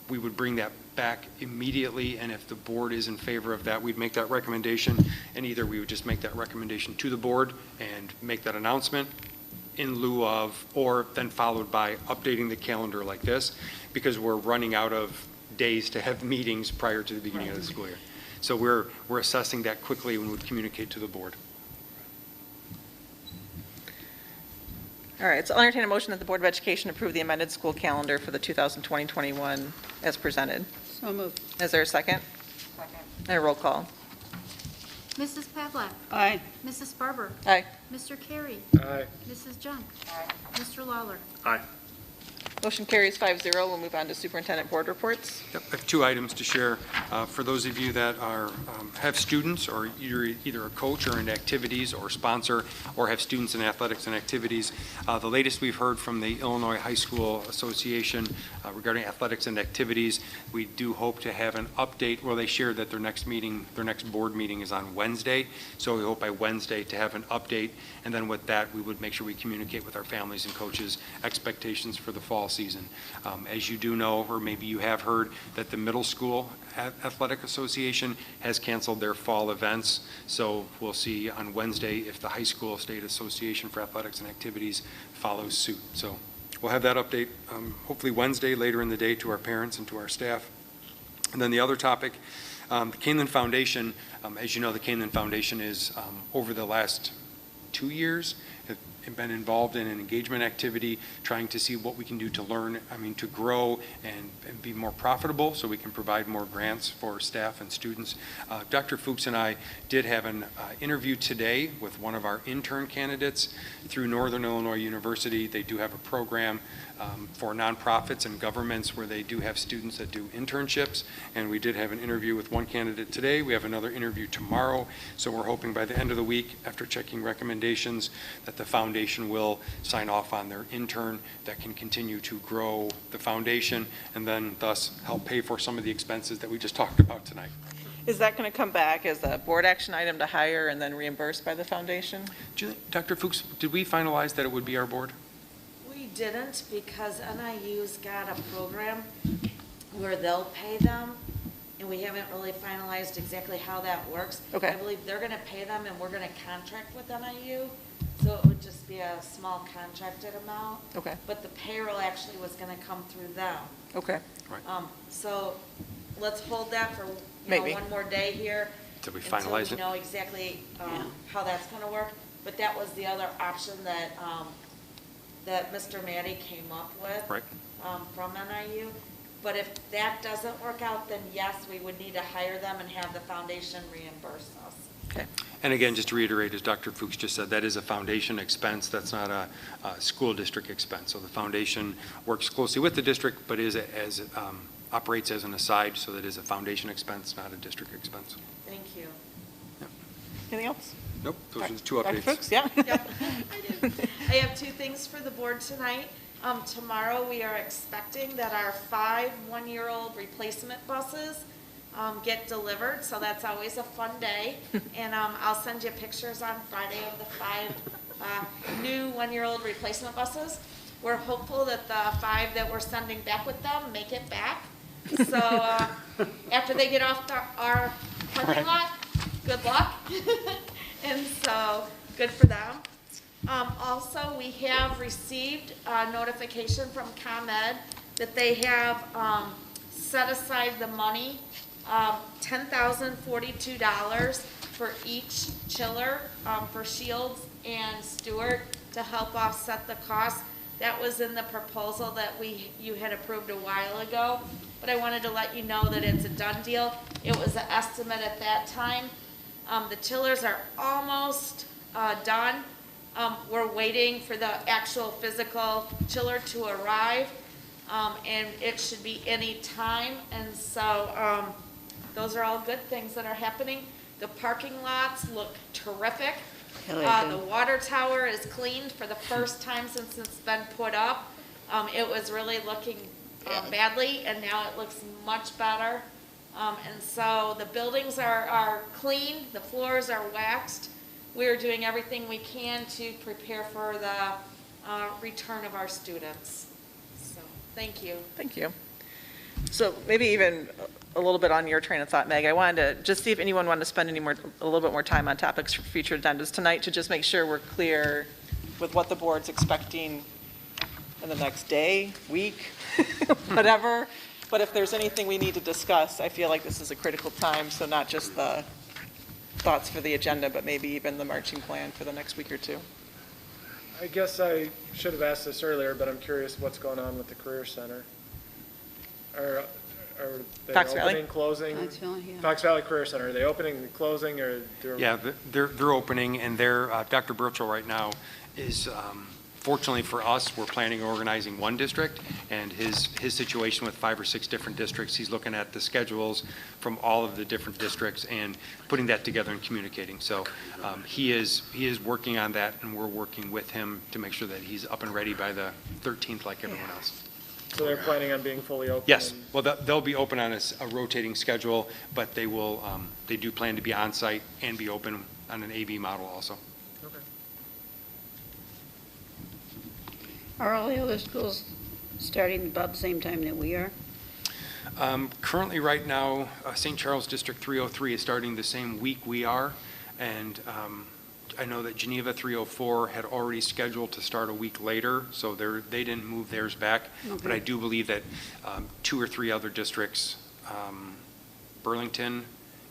We would bring that back immediately, and if the board is in favor of that, we'd make that recommendation, and either we would just make that recommendation to the board and make that announcement in lieu of, or then followed by updating the calendar like this, because we're running out of days to have meetings prior to the beginning of the school year. So we're assessing that quickly and would communicate to the board. All right, so I'll entertain a motion that the Board of Education approve the amended school calendar for the 2020-21 as presented. So moved. Is there a second? Second. And a roll call. Mrs. Pavlik? Aye. Mrs. Barber? Aye. Mr. Carey? Aye. Mrs. Junk? Aye. Mr. Lawler? Aye. Motion carries 5-0. We'll move on to Superintendent Board reports. Yep, I have 2 items to share. For those of you that are, have students or either a coach or in activities or sponsor or have students in athletics and activities, the latest we've heard from the Illinois High School Association regarding athletics and activities, we do hope to have an update. Well, they shared that their next board meeting is on Wednesday. So we hope by Wednesday to have an update. And then with that, we would make sure we communicate with our families and coaches expectations for the fall season. As you do know, or maybe you have heard, that the Middle School Athletic Association has canceled their fall events. So we'll see on Wednesday if the High School State Association for Athletics and Activities follows suit. So we'll have that update hopefully Wednesday later in the day to our parents and to our staff. And then the other topic, the Kaneland Foundation, as you know, the Kaneland Foundation is over the last 2 years have been involved in an engagement activity, trying to see what we can do to to grow and be more profitable so we can provide more grants for staff and students. Dr. Fuchs and I did have an interview today with one of our intern candidates through Northern Illinois University. They do have a program for nonprofits and governments where they do have students that do internships, and we did have an interview with one candidate today. We have another interview tomorrow, so we're hoping by the end of the week, after checking recommendations, that the foundation will sign off on their intern that can continue to grow the foundation and then thus help pay for some of the expenses that we just talked about tonight. Is that going to come back as a board action item to hire and then reimbursed by the foundation? Dr. Fuchs, did we finalize that it would be our board? We didn't, because NIU's got a program where they'll pay them, and we haven't really finalized exactly how that works. Okay. I believe they're gonna pay them and we're gonna contract with NIU, so it would just be a small contracted amount. Okay. But the payroll actually was gonna come through them. Okay. So let's hold that for, Maybe. one more day here. Till we finalize Until we it? know exactly, how that's gonna work. But that was the other option that, that Mr. Matty came up with. Right. From NIU. But if that doesn't work out, then yes, we would need to hire them and have the foundation reimburse us. Okay. And again, just to reiterate, as Dr. Fuchs just said, that is a foundation expense. That's not a school district expense. So the foundation works closely with the district, but operates as an aside, so that is a foundation expense, not a district expense. Thank you. Anything else? Nope, those are the 2 Dr. updates. Fuchs, yeah. Yep, I do. I have 2 things for the board tonight. Tomorrow, we are expecting that our 5 one-year-old replacement buses get delivered, so that's always a fun day. And I'll send you pictures on Friday of the 5 new one-year-old replacement buses. We're hopeful that the 5 that we're sending back with them make it back. So after they get off our parking lot, good luck. And so, good for them. Also, we have received a notification from ComEd that they have set aside the money, $10,042 for each chiller for Shields and Stewart to help offset the cost. That was in the proposal that you had approved a while ago, but I wanted to let you know that it's a done deal. It was an estimate at that time. The chillers are almost done. We're waiting for the actual physical chiller to arrive, and it should be any time. And so those are all good things that are happening. The parking lots look terrific. The water tower is cleaned for the first time since it's been put up. It was really looking badly, and now it looks much better. And so the buildings are clean, the floors are waxed. We're doing everything we can to prepare for the return of our students. So, thank you. Thank you. So maybe even a little bit on your train of thought, Meg, I wanted to just see if anyone wanted to spend a little bit more time on topics for future agendas tonight to just make sure we're clear with what the board's expecting in the next day, week, whatever. But if there's anything we need to discuss, I feel like this is a critical time, so not just the thoughts for the agenda, but maybe even the marching plan for the next week or 2. I guess I should have asked this earlier, but I'm curious what's going on with the Career Center. Are they Fox Valley? opening, closing? Fox Valley, yeah. Fox Valley Career Center, are they opening and closing, or they're? Yeah, they're opening, and they're, Dr. Burchell right now is Fortunately for us, we're planning on organizing one district, and his situation with 5 or 6 different districts, he's looking at the schedules from all of the different districts and putting that together and communicating. So he is working on that, and we're working with him to make sure that he's up and ready by the 13th like everyone else. So they're planning on being fully open? Yes, and- well, they'll be open on a rotating schedule, but they will, they do plan to be on-site and be open on an AB model also. Okay. Are all the other schools starting about the same time that we are? Currently, right now, St. Charles District 303 is starting the same week we are, and I know that Geneva 304 had already scheduled to start a week later, so they didn't move theirs back. But Okay. I do believe that 2 or 3 other districts, Burlington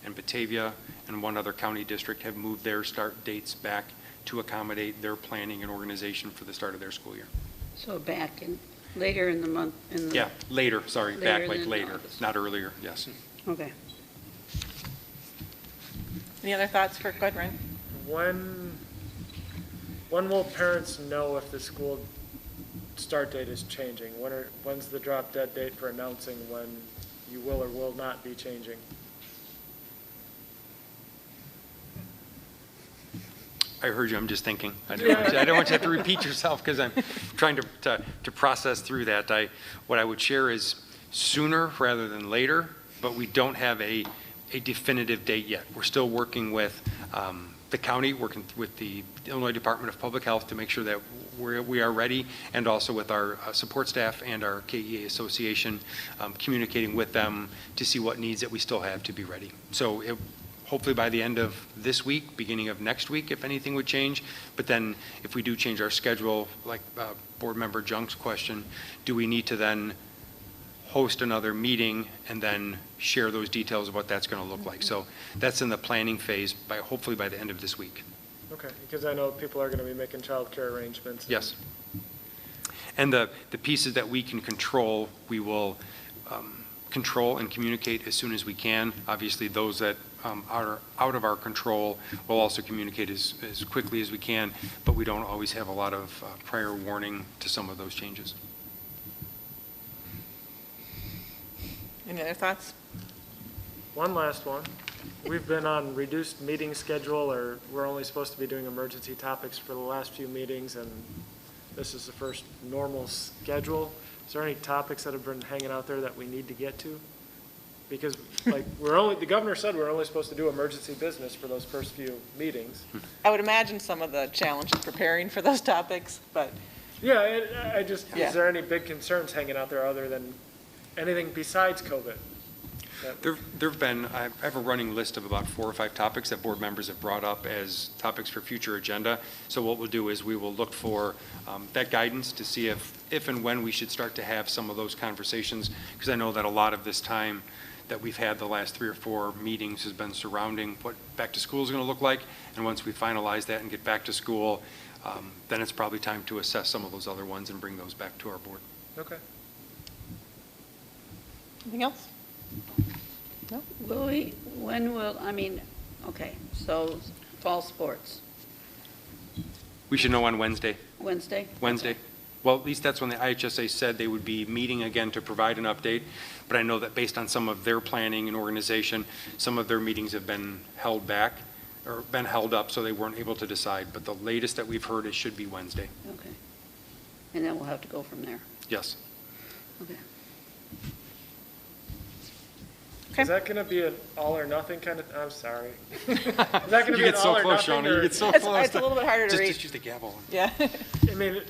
and Batavia and 1 other county district, have moved their start dates back to accommodate their planning and organization for the start of their school year. So back in, later in the month? Yeah, later, sorry, back Later like than later, August. not earlier, yes. Okay. Any other thoughts for Gudrun? When will parents know if the school start date is changing? When's the drop dead date for announcing when you will or will not be changing? I heard you, I'm just thinking. I don't want you to have to repeat yourself because I'm trying to process through that. What I would share is sooner rather than later, but we don't have a definitive date yet. We're still working with the county, working with the Illinois Department of Public Health to make sure that we are ready, and also with our support staff and our KEA Association, communicating with them to see what needs that we still have to be ready. So hopefully by the end of this week, beginning of next week, if anything would change. But then if we do change our schedule, like Board Member Junk's question, do we need to then host another meeting and then share those details of what that's going to look like? So that's in the planning phase hopefully by the end of this week. Okay, because I know people are going to be making childcare arrangements. Yes. And the pieces that we can control, we will control and communicate as soon as we can. Obviously, those that are out of our control, we'll also communicate as quickly as we can, but we don't always have a lot of prior warning to some of those changes. Any other thoughts? One last one. We've been on reduced meeting schedule, or we're only supposed to be doing emergency topics for the last few meetings, and this is the first normal schedule. Is there any topics that have been hanging out there that we need to get to? Because like the governor said we're only supposed to do emergency business for those first few meetings. I would imagine some of the challenge of preparing for those topics, but Yeah, Yeah. is there any big concerns hanging out there other than anything besides COVID? There have been, I have a running list of about 4 or 5 topics that board members have brought up as topics for future agenda. So what we'll do is we will look for that guidance to see if and when we should start to have some of those conversations, because I know that a lot of this time that we've had the last 3 or 4 meetings has been surrounding what back to school is going to look like. And once we finalize that and get back to school, then it's probably time to assess some of those other ones and bring those back to our board. Okay. anything else? No? Okay, so fall sports, We should know on Wednesday. Wednesday? Wednesday. Well, at least that's when the IHSA said they would be meeting again to provide an update. But I know that based on some of their planning and organization, some of their meetings have been held back or been held up, so they weren't able to decide. But the latest that we've heard, it should be Wednesday. Okay. And then we'll have to go from there. Yes. Okay. Okay. Is that going to be an all or nothing kind of, I'm sorry. Is that going to You be an get so all or close, nothing? Shauna. You or- get so It's close. a little bit harder to read. Just use the gavel. Yeah. I mean,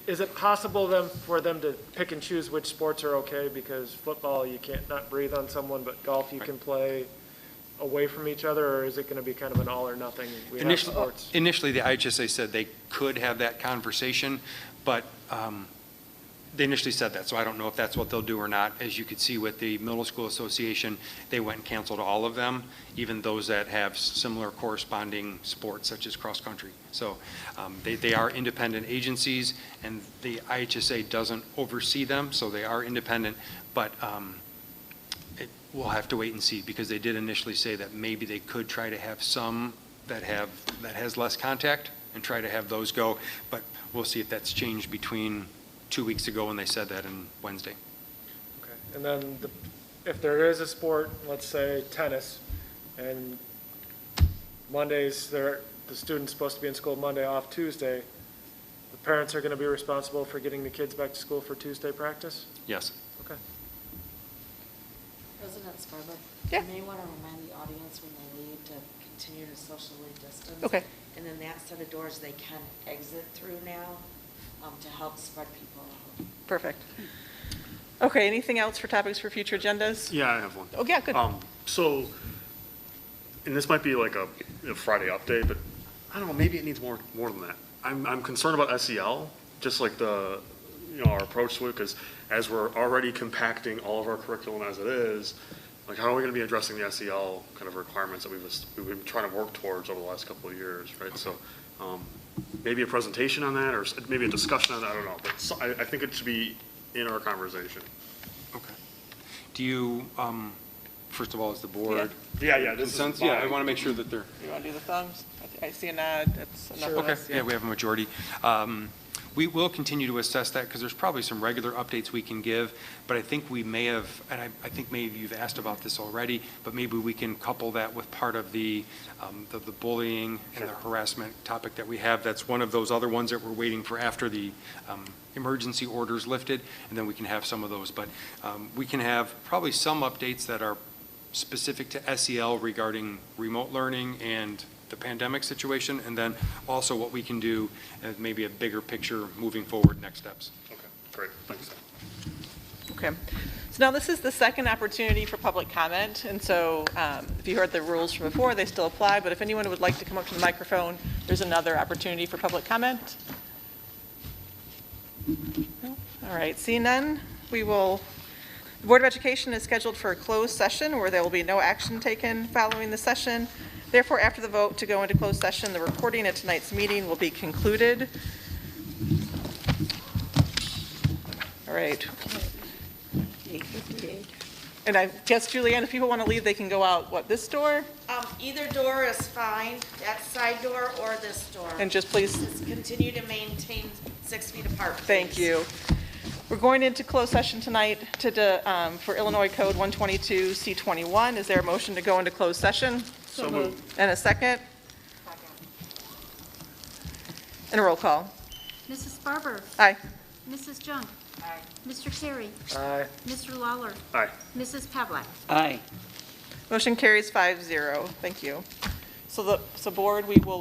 is it possible for them to pick and choose which sports are okay? Because football, you can't not breathe on someone, but golf you can play away from each other, or is it going to be kind of an all or nothing? We have sports. Initially, the IHSA said they could have that conversation, but they initially said that, so I don't know if that's what they'll do or not. As you could see with the Middle School Association, they went and canceled all of them, even those that have similar corresponding sports such as cross-country. So they are independent agencies, and the IHSA doesn't oversee them, so they are independent, but we'll have to wait and see, because they did initially say that maybe they could try to have some that has less contact, and try to have those go. But we'll see if that's changed between 2 weeks ago when they said that and Wednesday. Okay. And then if there is a sport, let's say tennis, and Mondays, the student's supposed to be in school Monday, off Tuesday, the parents are going to be responsible for getting the kids back to school for Tuesday practice? Yes. Okay. President Sparber? Yeah. You may want to remind the audience when they leave to continue to socially distance. Okay. And then that set of doors they can exit through now to help spread people out. Perfect. Okay, anything else for topics for future agendas? Yeah, I have one. Oh, yeah, good. So, and this might be like a Friday update, but I don't know, maybe it needs more than that. I'm concerned about SEL, just like our approach to it, because as we're already compacting all of our curriculum as it is, like how are we going to be addressing the SEL kind of requirements that we've been trying to work towards over the last couple of years, right? Okay. So maybe a presentation on that, or maybe a discussion on that, I don't know. But so, I think it should be in our conversation. Okay. Do you, first of all, is the board? Yeah. Consensus? Yeah, I want to make sure that they're. You want to do the thumbs? I see a nod, that's enough of Okay, us. yeah, we have a majority. We will continue to assess that because there's probably some regular updates we can give, but I think we may have, and I think maybe you've asked about this already, but maybe we can couple that with part of the bullying and the harassment topic that we have. That's one of those other ones that we're waiting for after the emergency orders lifted, and then we can have some of those. But we can have probably some updates that are specific to SEL regarding remote learning and the pandemic situation, and then also what we can do as maybe a bigger picture moving forward, next steps. Okay, great, thanks. Okay. So now this is the second opportunity for public comment, and so if you heard the rules from before, they still apply, but if anyone would like to come up to the microphone, there's another opportunity for public comment. No? All right, seeing none, the Board of Education is scheduled for a closed session where there will be no action taken following the session. Therefore, after the vote to go into closed session, the recording of tonight's meeting will be concluded. All right. 8:58. And I guess, Julianne, if people want to leave, they can go out, this door? Either door is fine, that side door or this door. And just please. Just continue to maintain 6 feet apart, please. Thank you. We're going into closed session tonight for Illinois Code 122C21. Is there a motion to go into closed session? So moved. And a second? And a roll call. Mrs. Barber, Aye. Mrs. Junk. Mr. Carey, Aye. Mr. Lawler, Aye. Mrs. Pavlak. Aye. Motion carries 5-0. Thank you. So board, we will